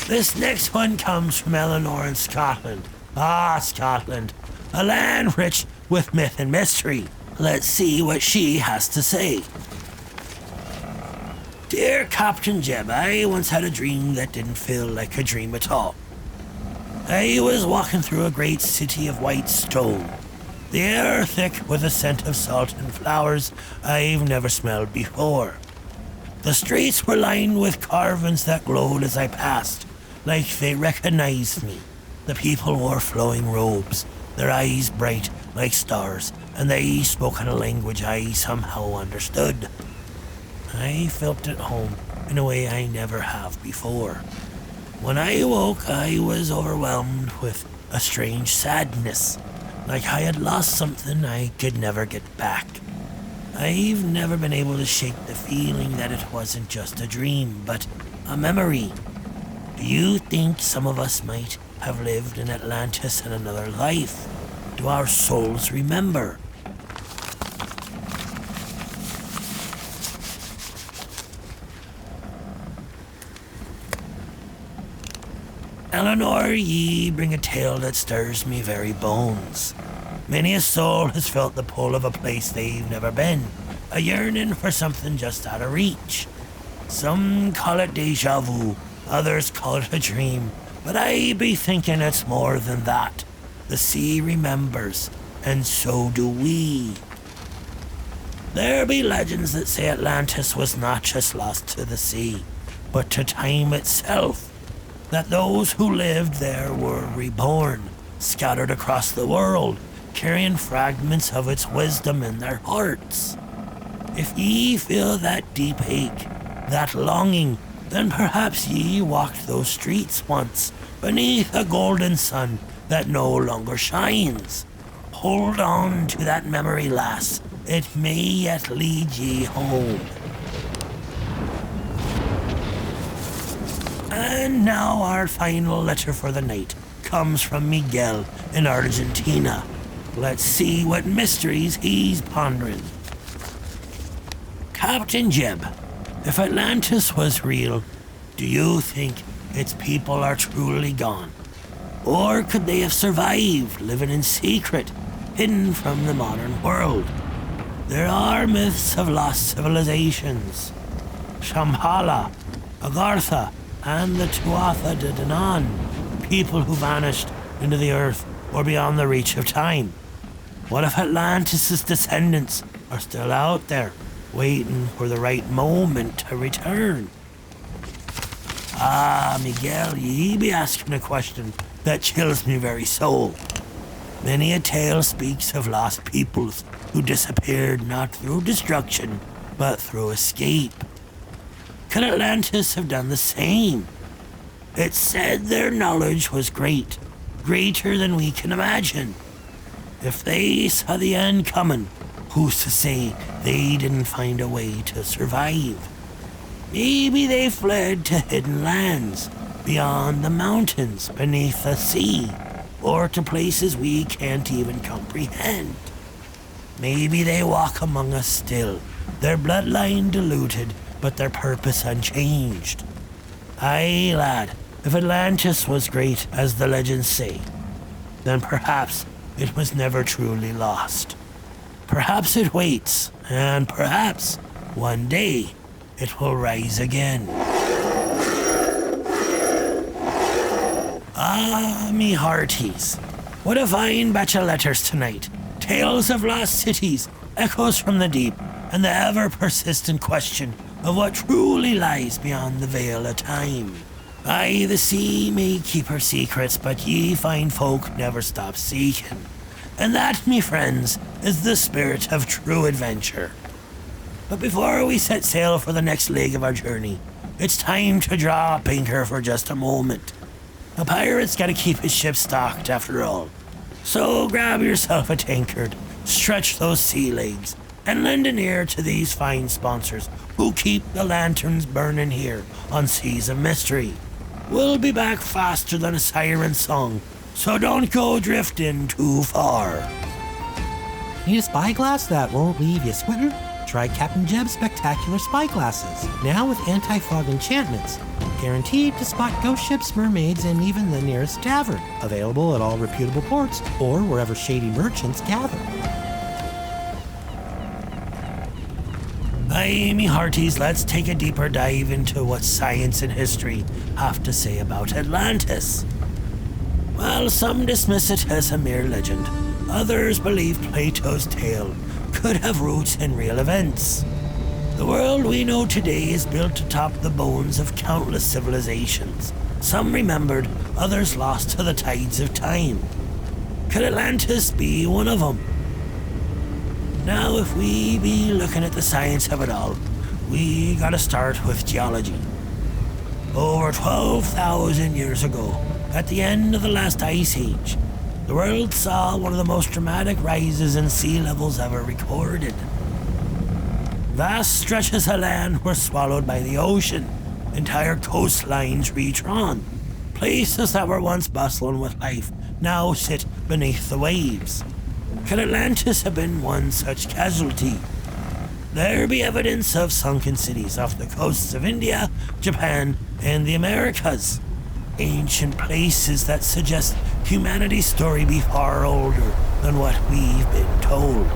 This next one comes from Eleanor in Scotland. Ah, Scotland, a land rich with myth and mystery. Let's see what she has to say. Dear Captain Jeb, I once had a dream that didn't feel like a dream at all. I was walking through a great city of white stone, the air thick with a scent of salt and flowers I've never smelled before. The streets were lined with carvings that glowed as I passed, like they recognized me. The people wore flowing robes, their eyes bright like stars, and they spoke in a language I somehow understood. I felt at home in a way I never have before. When I awoke, I was overwhelmed with a strange sadness, like I had lost something I could never get back. I've never been able to shake the feeling that it wasn't just a dream, but a memory. Do you think some of us might have lived in Atlantis in another life? Do our souls remember? Eleanor, ye bring a tale that stirs me very bones. Many a soul has felt the pull of a place they've never been, a yearning for something just out of reach. Some call it deja vu, others call it a dream, but I be thinking it's more than that. The sea remembers, and so do we. There be legends that say Atlantis was not just lost to the sea, but to time itself. That those who lived there were reborn, scattered across the world, carrying fragments of its wisdom in their hearts. If ye feel that deep ache, that longing, then perhaps ye walked those streets once, beneath a golden sun that no longer shines. Hold on to that memory, lass. It may yet lead ye home. And now our final letter for the night comes from Miguel in Argentina. Let's see what mysteries he's pondering. Captain Jeb, if Atlantis was real, do you think its people are truly gone? Or could they have survived, living in secret, hidden from the modern world? There are myths of lost civilizations. Shambhala, Agartha, and the Tuatha De Danann, people who vanished into the earth or beyond the reach of time. What if Atlantis' descendants are still out there, waiting for the right moment to return? Ah, Miguel, ye be asking a question that chills me very soul. Many a tale speaks of lost peoples who disappeared not through destruction, but through escape. Could Atlantis have done the same? It's said their knowledge was great, greater than we can imagine. If they saw the end coming, who's to say they didn't find a way to survive? Maybe they fled to hidden lands, beyond the mountains, beneath the sea, or to places we can't even comprehend. Maybe they walk among us still, their bloodline diluted, but their purpose unchanged. Aye, lad, if Atlantis was great, as the legends say, then perhaps it was never truly lost. Perhaps it waits, and perhaps one day it will rise again. Ah, me hearties, what a fine batch of letters tonight. Tales of lost cities, echoes from the deep, and the ever-persistent question, of what truly lies beyond the veil of time. Aye, the sea may keep her secrets, but ye fine folk never stop seeking. And that, me friends, is the spirit of true adventure. But before we set sail for the next leg of our journey, it's time to draw up anchor for just a moment. A pirate's gotta keep his ship stocked after all. So grab yourself a tankard, stretch those sea legs, and lend an ear to these fine sponsors who keep the lanterns burning here on Seas of Mystery. We'll be back faster than a siren song, so don't go drifting too far. Need a spyglass that won't leave you squinting? Try Captain Jeb's spectacular spyglasses, now with anti-fog enchantments. Guaranteed to spot ghost ships, mermaids, and even the nearest tavern. Available at all reputable ports or wherever shady merchants gather. Aye, me hearties, let's take a deeper dive into what science and history have to say about Atlantis. While some dismiss it as a mere legend, others believe Plato's tale could have roots in real events. The world we know today is built atop the bones of countless civilizations. Some remembered, others lost to the tides of time. Could Atlantis be one of them? Now, if we be looking at the science of it all, we gotta start with geology. Over 12,000 years ago, at the end of the last ice age, the world saw one of the most dramatic rises in sea levels ever recorded. Vast stretches of land were swallowed by the ocean, entire coastlines redrawn. Places that were once bustling with life now sit beneath the waves. Could Atlantis have been one such casualty? There be evidence of sunken cities off the coasts of India, Japan, and the Americas. Ancient places that suggest humanity's story be far older than what we've been told.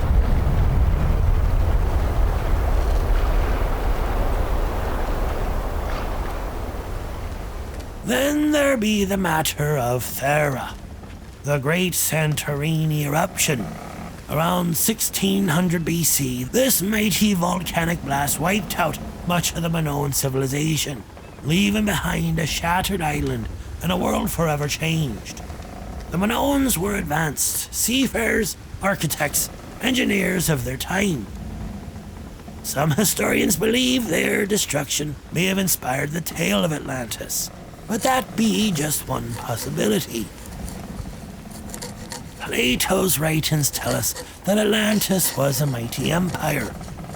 Then there be the matter of Thera, the great Santorini eruption. Around 1600 BC, this mighty volcanic blast wiped out much of the Minoan civilization, leaving behind a shattered island and a world forever changed. The Minoans were advanced seafarers, architects, engineers of their time. Some historians believe their destruction may have inspired the tale of Atlantis, but that be just one possibility. Plato's writings tell us that Atlantis was a mighty empire,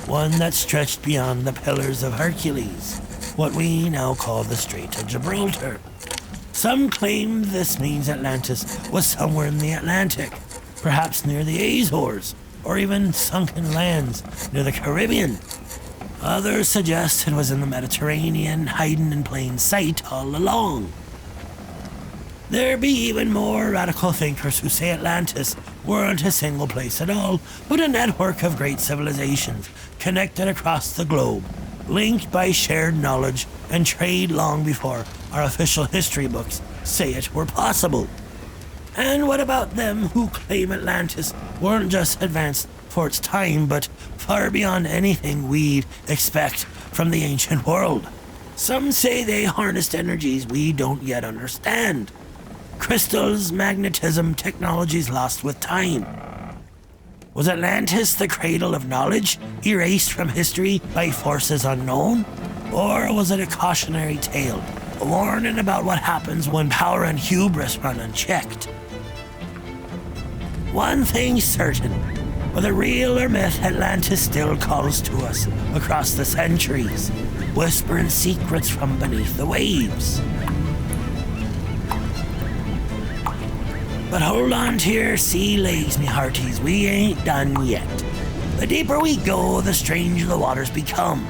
one that stretched beyond the Pillars of Hercules, what we now call the Strait of Gibraltar. Some claim this means Atlantis was somewhere in the Atlantic, perhaps near the Azores, or even sunken lands near the Caribbean. Others suggest it was in the Mediterranean, hiding in plain sight all along. There be even more radical thinkers who say Atlantis weren't a single place at all, but a network of great civilizations connected across the globe, linked by shared knowledge and trade long before our official history books say it were possible. And what about them who claim Atlantis weren't just advanced for its time, but far beyond anything we'd expect from the ancient world? Some say they harnessed energies we don't yet understand. Crystals, magnetism, technologies lost with time. Was Atlantis the cradle of knowledge, erased from history by forces unknown? Or was it a cautionary tale, a warning about what happens when power and hubris run unchecked? One thing's certain, whether real or myth, Atlantis still calls to us across the centuries, whispering secrets from beneath the waves. But hold on to your sea legs, me hearties, we ain't done yet. The deeper we go, the stranger the waters become.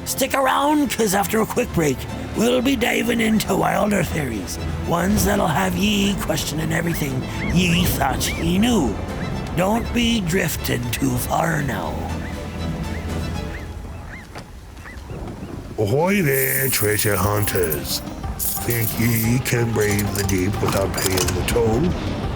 Stick around, cause after a quick break, we'll be diving into wilder theories, ones that'll have ye questioning everything ye thought ye knew. Don't be drifting too far now. Ahoy there, treasure hunters. Think ye can brave the deep without paying the toll?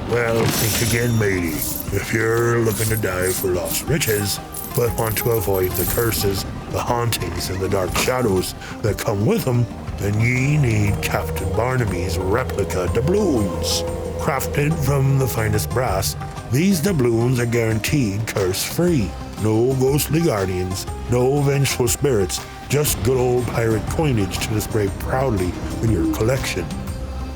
Well, think again, matey. If you're looking to dive for lost riches, but want to avoid the curses the hauntings and the dark shadows that come with them, then ye need Captain Barnaby's replica doubloons. Crafted from the finest brass, these doubloons are guaranteed curse-free. No ghostly guardians, no vengeful spirits, just good old pirate coinage to display proudly in your collection.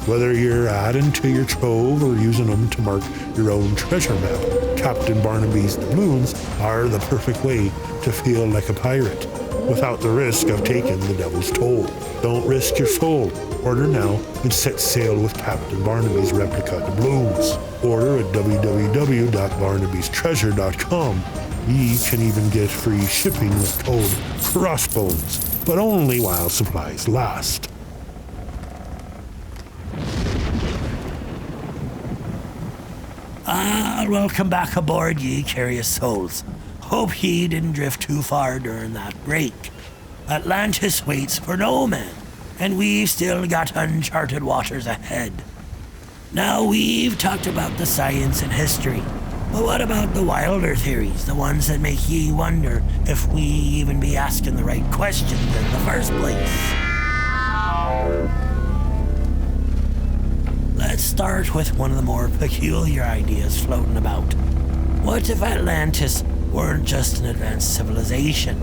Whether you're adding to your trove or using them to mark your own treasure map, Captain Barnaby's doubloons are the perfect way to feel like a pirate, without the risk of taking the devil's toll. Don't risk your soul. Order now and set sail with Captain Barnaby's replica doubloons. Order at www.barnabystreasure.com. Ye can even get free shipping with code CROSSBONES, but only while supplies last. Welcome back aboard, ye curious souls. Hope ye didn't drift too far during that break. Atlantis waits for no man, and we've still got uncharted waters ahead. Now we've talked about the science and history, but what about the wilder theories, the ones that make ye wonder if we even be asking the right questions in the first place? Let's start with one of the more peculiar ideas floating about. What if Atlantis weren't just an advanced civilization,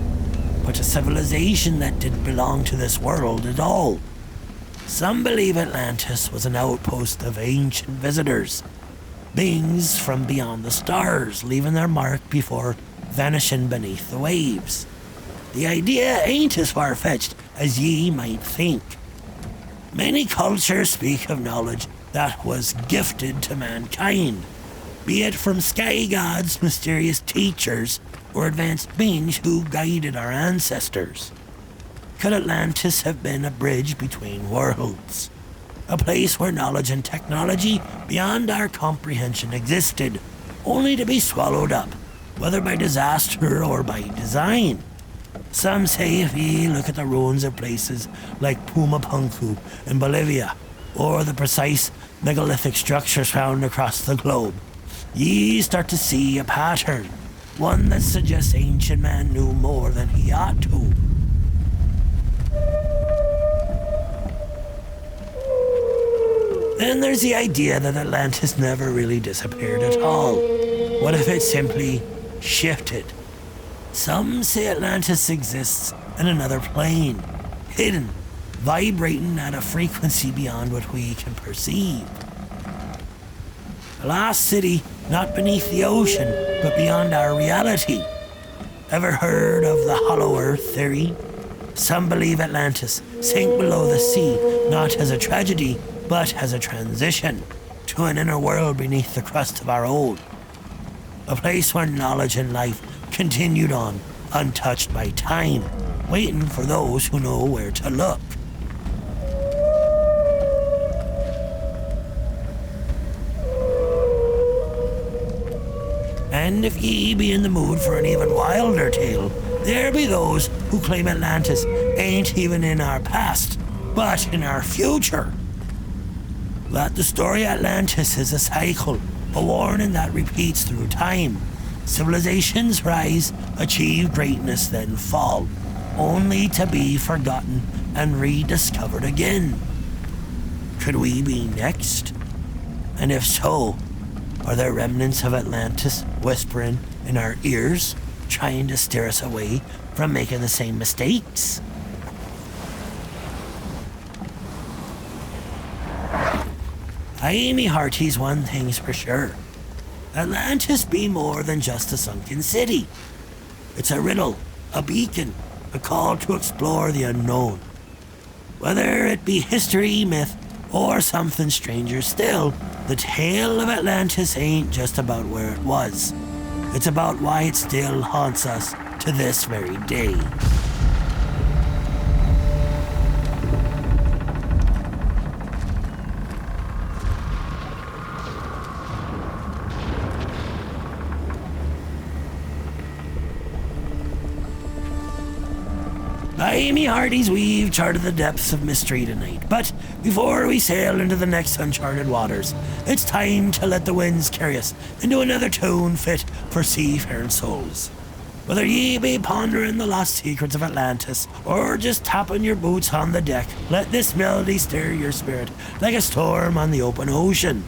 but a civilization that didn't belong to this world at all? Some believe Atlantis was an outpost of ancient visitors, beings from beyond the stars, leaving their mark before vanishing beneath the waves. The idea ain't as far-fetched as ye might think. Many cultures speak of knowledge that was gifted to mankind, be it from sky gods, mysterious teachers, or advanced beings who guided our ancestors. Could Atlantis have been a bridge between worlds? A place where knowledge and technology beyond our comprehension existed, only to be swallowed up, whether by disaster or by design. Some say if ye look at the ruins of places like Pumapunku in Bolivia, or the precise megalithic structures found across the globe, ye start to see a pattern, one that suggests ancient man knew more than he ought to. Then there's the idea that Atlantis never really disappeared at all. What if it simply shifted? Some say Atlantis exists in another plane, hidden, vibrating at a frequency beyond what we can perceive. A lost city not beneath the ocean, but beyond our reality. Ever heard of the hollow earth theory? Some believe Atlantis sank below the sea not as a tragedy, but as a transition to an inner world beneath the crust of our old. A place where knowledge and life continued on, untouched by time, waiting for those who know where to look. And if ye be in the mood for an even wilder tale, there be those who claim Atlantis ain't even in our past, but in our future. That the story Atlantis is a cycle, a warning that repeats through time. Civilizations rise, achieve greatness, then fall, only to be forgotten and rediscovered again. Could we be next? And if so, are there remnants of Atlantis whispering in our ears, trying to steer us away from making the same mistakes? Aye, me hearties, one thing's for sure. Atlantis be more than just a sunken city. It's a riddle, a beacon, a call to explore the unknown. Whether it be history, myth, or something stranger still, the tale of Atlantis ain't just about where it was. It's about why it still haunts us to this very day. Aye, me hearties, we've charted the depths of mystery tonight, but before we sail into the next uncharted waters, it's time to let the winds carry us into another tune fit for seafaring souls. Whether ye be pondering the lost secrets of Atlantis, or just tapping your boots on the deck, let this melody stir your spirit like a storm on the open ocean.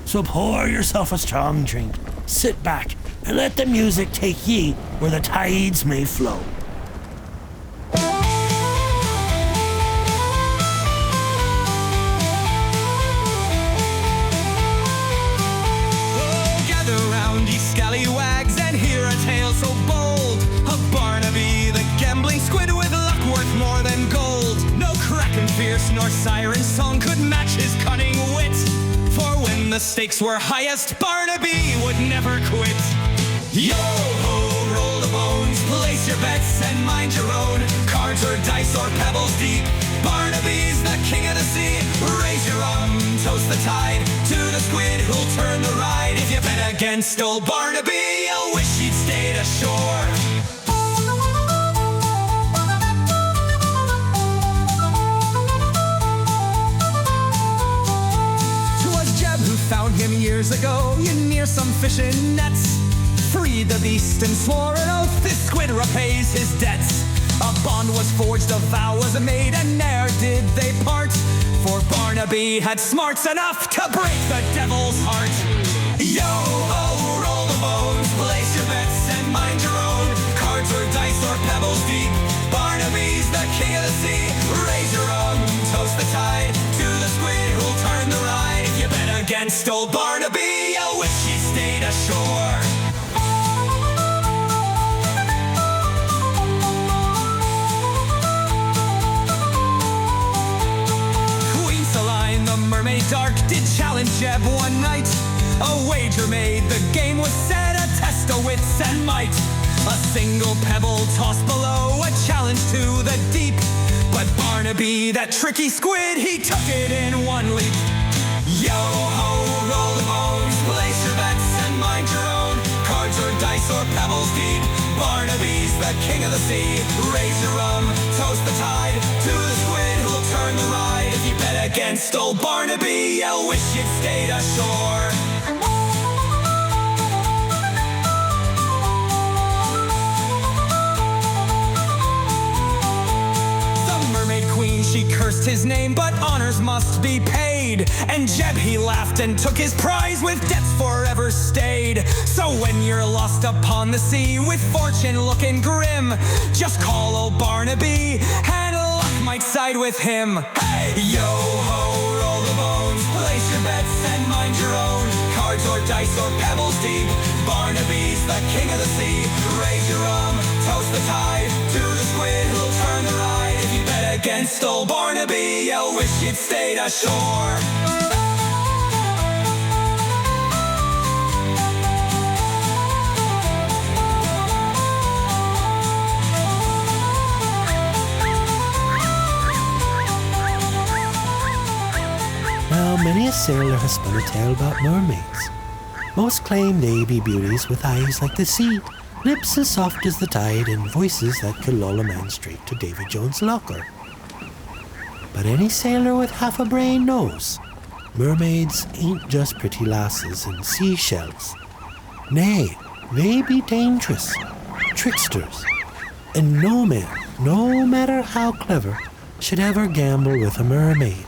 So pour yourself a strong drink, sit back, and let the music take ye where the tides may flow. Gather round, ye scallywags, and hear a tale so bold of Barnaby, the gambling squid with luck worth more than gold. No kraken fierce nor siren song could match his cunning wit, for when the stakes were highest, Barnaby would never quit. Yo-ho, roll the bones, place your bets and mind your own. Cards or dice or pebbles deep, Barnaby's the king of the sea. Raise your rum, toast the tide to the squid who'll turn the ride. If you bet against old Barnaby, you'll wish he'd stayed ashore. 'Twas Jeb who found him years ago near some fishing nets, freed the beast and swore an oath this squid repays his debts. A bond was forged, a vow was made, and ne'er did they part, for Barnaby had smarts enough to break the devil's heart. Yo-ho, roll the bones, place your bets and mind your own. Cards or dice or pebbles deep, Barnaby's the king of the sea. Raise your rum, toast the tide to the squid who'll turn the ride. If you bet against old Barnaby, you'll wish he stayed ashore. The mermaid dark did challenge Jeb one night. A wager made, the game was set, a test of wits and might. A single pebble tossed below, a challenge to the deep. But Barnaby, that tricky squid, he took it in one leap. Yo-ho, roll the bones, place your bets and mind your own. Cards or dice or pebbles deep, Barnaby's the king of the sea. Raise your rum, toast the tide to the squid who'll turn the ride. If you bet against old Barnaby, you'll wish you'd stayed ashore. Mermaid queen, she cursed his name, but honors must be paid. And Jeb, he laughed and took his prize with debts forever stayed. So when you're lost upon the sea with fortune looking grim, just call old Barnaby and luck might side with him. Hey! Yo-ho, roll the bones, place your bets and mind your own. Cards or dice or pebbles deep, Barnaby's the king of the sea. Raise your rum, toast the tide to the squid who'll turn the ride. Against old Barnaby, you'll wish you'd stayed ashore. Now, many a sailor has spun a tale about mermaids. Most claim they be beauties with eyes like the sea, lips as soft as the tide, and voices that could lull a man straight to Davy Jones' locker. But any sailor with half a brain knows mermaids ain't just pretty lasses and seashells. Nay, they be dangerous, tricksters, and no man, no matter how clever, should ever gamble with a mermaid.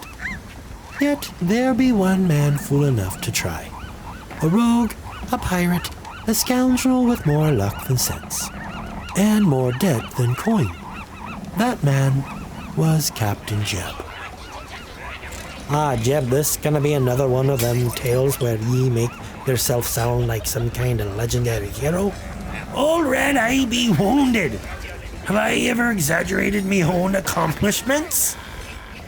Yet there be one man fool enough to try. A rogue, a pirate, a scoundrel with more luck than sense, and more debt than coin. That man was Captain Jeb. Ah, Jeb, this gonna be another one of them tales where ye make yourself sound like some kind of legendary hero? Old Red Eye be wounded. Have I ever exaggerated me own accomplishments?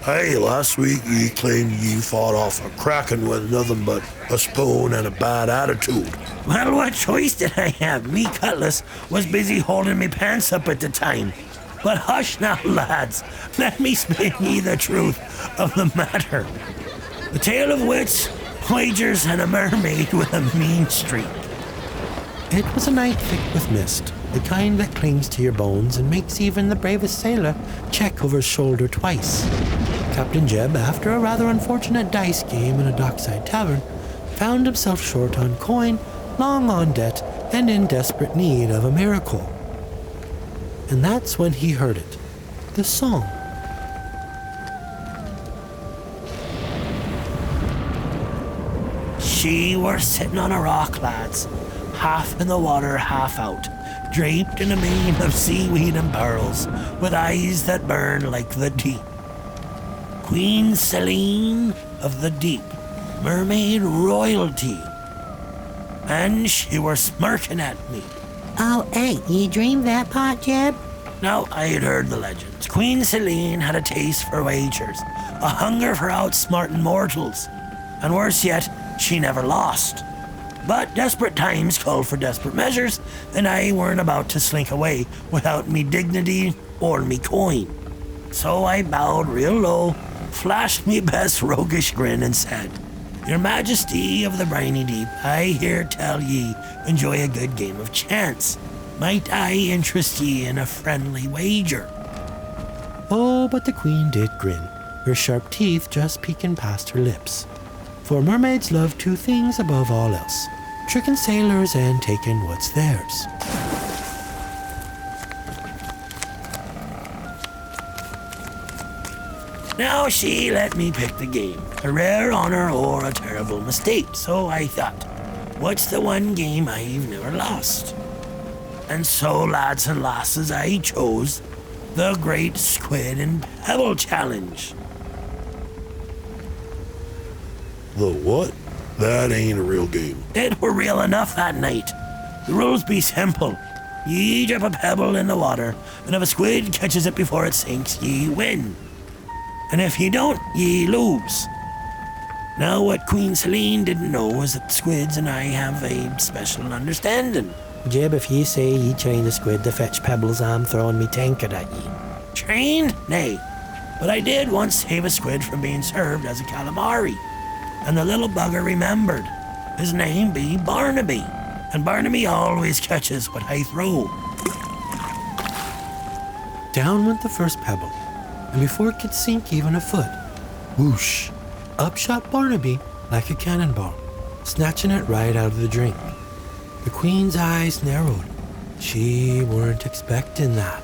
Hey, last week ye claimed ye fought off a kraken with nothing but a spoon and a bad attitude. Well, what choice did I have? Me cutlass was busy holding me pants up at the time. But hush now, lads. Let me spin ye the truth of the matter. A tale of wits, wagers, and a mermaid with a mean streak. It was a night thick with mist, the kind that clings to your bones and makes even the bravest sailor check over his shoulder twice. Captain Jeb, after a rather unfortunate dice game in a dockside tavern, found himself short on coin, long on debt, and in desperate need of a miracle. And that's when he heard it. The song. She were sitting on a rock, lads, half in the water, half out, draped in a mane of seaweed and pearls, with eyes that burn like the deep. Queen Selene of the deep, mermaid royalty. And she were smirking at me. Oh, hey, you dreamed that part, Jeb? Now, I had heard the legends. Queen Selene had a taste for wagers, a hunger for outsmarting mortals, and worse yet, she never lost. But desperate times called for desperate measures, and I weren't about to slink away without me dignity or me coin. So I bowed real low, flashed me best roguish grin, and said, "Your Majesty of the briny deep, I here tell ye, enjoy a good game of chance. Might I interest ye in a friendly wager?" Oh, but the queen did grin, her sharp teeth just peeking past her lips. For mermaids love two things above all else: tricking sailors and taking what's theirs. Now she let me pick the game, a rare honor or a terrible mistake, so I thought, what's the one game I've never lost? And so, lads and lasses, I chose the Great Squid and Pebble Challenge. The what? That ain't a real game. It were real enough that night. The rules be simple. Ye drop a pebble in the water, and if a squid catches it before it sinks, ye win. And if ye don't, ye lose. Now what Queen Selene didn't know was that the squids and I have a special understanding. Jeb, if ye say ye train the squid to fetch pebbles, I'm throwing me tankard at ye. Trained? Nay. But I did once save a squid from being served as a calamari. And the little bugger remembered. His name be Barnaby. And Barnaby always catches what I throw. Down went the first pebble, and before it could sink even a foot, whoosh, up shot Barnaby like a cannonball, snatching it right out of the drink. The queen's eyes narrowed. She weren't expecting that.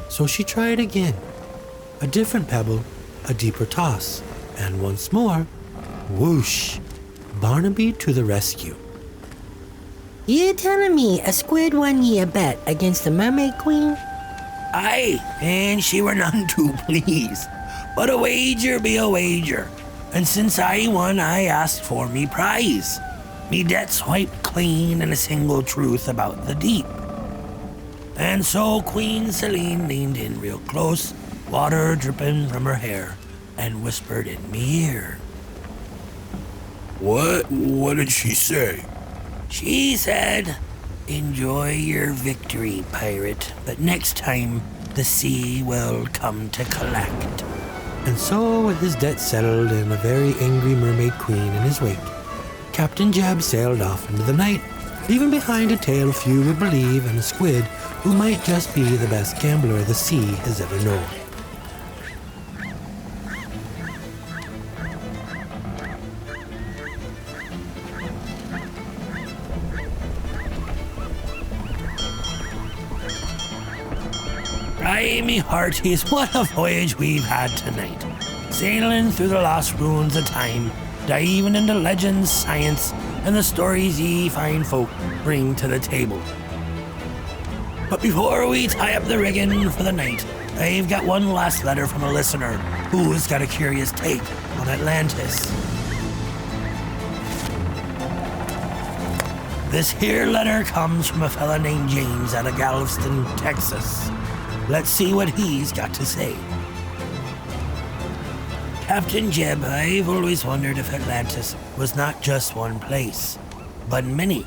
So she tried again. A different pebble, a deeper toss, and once more, whoosh, Barnaby to the rescue. You telling me a squid won ye a bet against the mermaid queen? Aye, and she were none too pleased. But a wager be a wager. And since I won, I asked for me prize. Me debts wiped clean and a single truth about the deep. And so Queen Selene leaned in real close, water dripping from her hair, and whispered in me ear. What did she say? She said, "Enjoy your victory, pirate, but next time the sea will come to collect." And so, with his debt settled and a very angry mermaid queen in his wake, Captain Jeb sailed off into the night, leaving behind a tale few would believe and a squid who might just be the best gambler the sea has ever known. Aye, me hearties, what a voyage we've had tonight. Sailing through the lost ruins of time, diving into legends, science, and the stories ye fine folk bring to the table. But before we tie up the rigging for the night, I've got one last letter from a listener who's got a curious take on Atlantis. This here letter comes from a fella named James out of Galveston, Texas. Let's see what he's got to say. Captain Jeb, I've always wondered if Atlantis was not just one place, but many.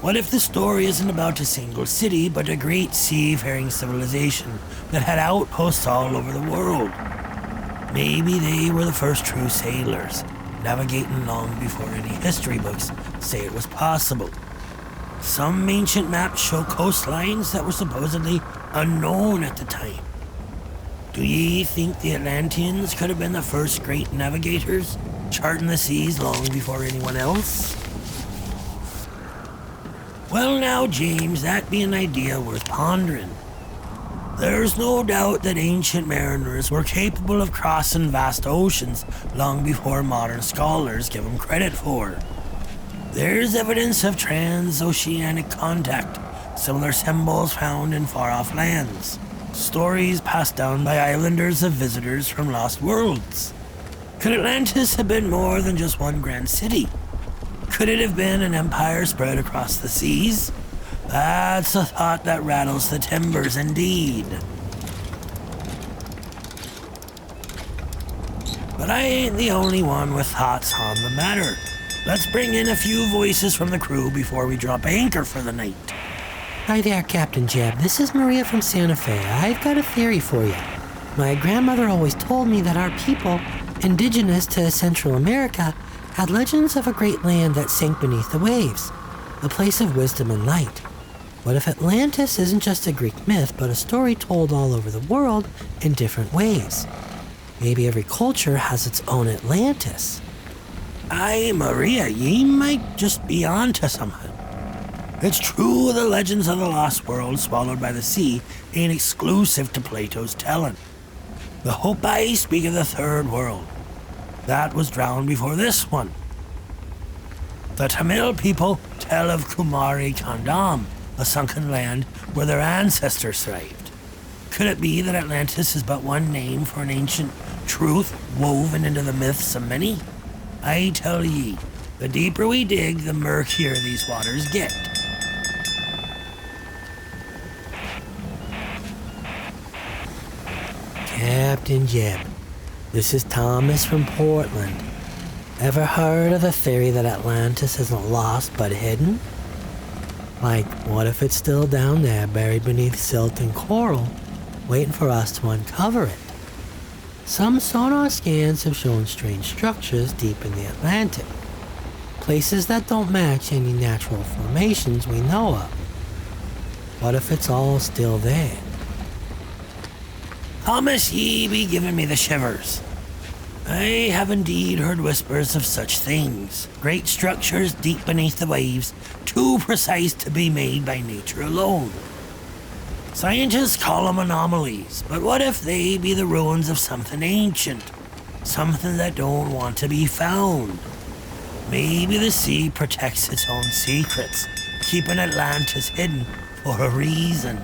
What if the story isn't about a single city, but a great seafaring civilization that had outposts all over the world? Maybe they were the first true sailors, navigating long before any history books say it was possible. Some ancient maps show coastlines that were supposedly unknown at the time. Do ye think the Atlanteans could have been the first great navigators, charting the seas long before anyone else? Well now, James, that be an idea worth pondering. There's no doubt that ancient mariners were capable of crossing vast oceans long before modern scholars give them credit for. There's evidence of trans-oceanic contact, similar symbols found in far-off lands, stories passed down by islanders of visitors from lost worlds. Could Atlantis have been more than just one grand city? Could it have been an empire spread across the seas? That's a thought that rattles the timbers indeed. But I ain't the only one with thoughts on the matter. Let's bring in a few voices from the crew before we drop anchor for the night. Hi there, Captain Jeb. This is Maria from Santa Fe. I've got a theory for you. My grandmother always told me that our people, indigenous to Central America, had legends of a great land that sank beneath the waves, a place of wisdom and light. What if Atlantis isn't just a Greek myth, but a story told all over the world in different ways? Maybe every culture has its own Atlantis. Aye, Maria, ye might just be onto something. It's true the legends of the lost world swallowed by the sea ain't exclusive to Plato's telling. The Hopi speak of the third world. That was drowned before this one. The Tamil people tell of Kumari Kandam, a sunken land where their ancestors thrived. Could it be that Atlantis is but one name for an ancient truth woven into the myths of many? I tell ye, the deeper we dig, the murkier these waters get. Captain Jeb, this is Thomas from Portland. Ever heard of the theory that Atlantis isn't lost but hidden? Like, what if it's still down there, buried beneath silt and coral, waiting for us to uncover it? Some sonar scans have shown strange structures deep in the Atlantic, places that don't match any natural formations we know of. What if it's all still there? Thomas, ye be giving me the shivers. I have indeed heard whispers of such things. Great structures deep beneath the waves, too precise to be made by nature alone. Scientists call them anomalies, but what if they be the ruins of something ancient? Something that don't want to be found? Maybe the sea protects its own secrets, keeping Atlantis hidden for a reason.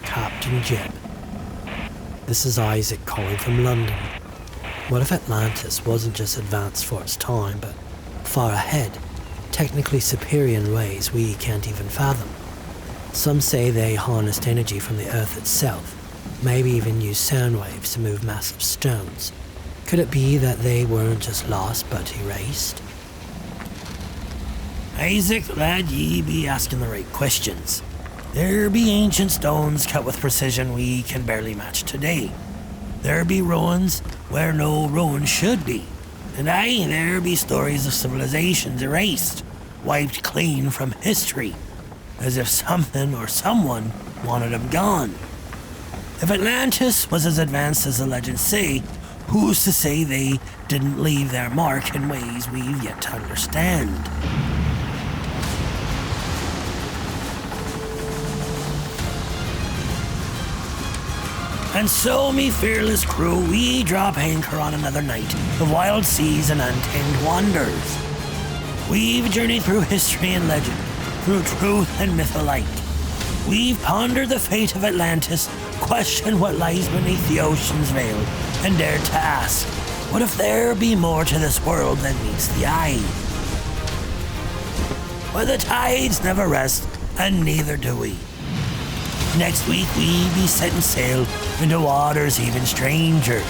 Captain Jeb, this is Isaac calling from London. What if Atlantis wasn't just advanced for its time, but far ahead, technically superior in ways we can't even fathom? Some say they harnessed energy from the Earth itself, maybe even used sound waves to move massive stones. Could it be that they weren't just lost, but erased? Isaac, lad, ye be asking the right questions. There be ancient stones cut with precision we can barely match today. There be ruins where no ruins should be. And aye, there be stories of civilizations erased, wiped clean from history, as if something or someone wanted them gone. If Atlantis was as advanced as the legends say, who's to say they didn't leave their mark in ways we've yet to understand? And so, me fearless crew, we drop anchor on another night of wild seas and untamed wonders. We've journeyed through history and legend, through truth and myth alike. We've pondered the fate of Atlantis, questioned what lies beneath the ocean's veil, and dared to ask, what if there be more to this world than meets the eye? But the tides never rest, and neither do we. Next week we be setting sail into waters even stranger.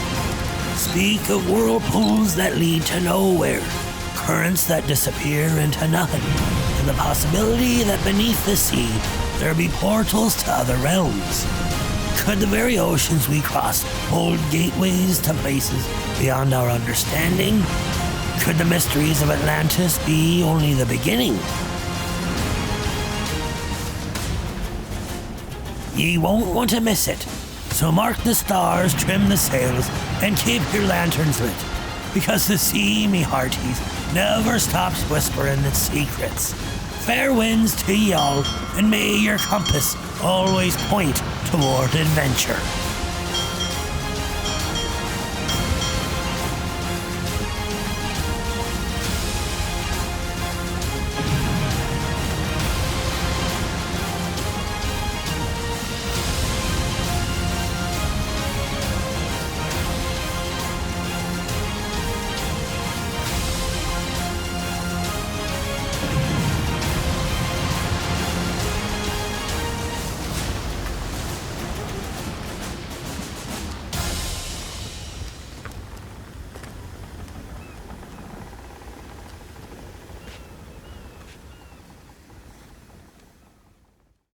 Speak of whirlpools that lead to nowhere, currents that disappear into nothing, and the possibility that beneath the sea there be portals to other realms. Could the very oceans we cross hold gateways to places beyond our understanding? Could the mysteries of Atlantis be only the beginning? Ye won't want to miss it, so mark the stars, trim the sails, and keep your lanterns lit, because the sea, me hearties, never stops whispering its secrets. Fair winds to y'all, and may your compass always point toward adventure.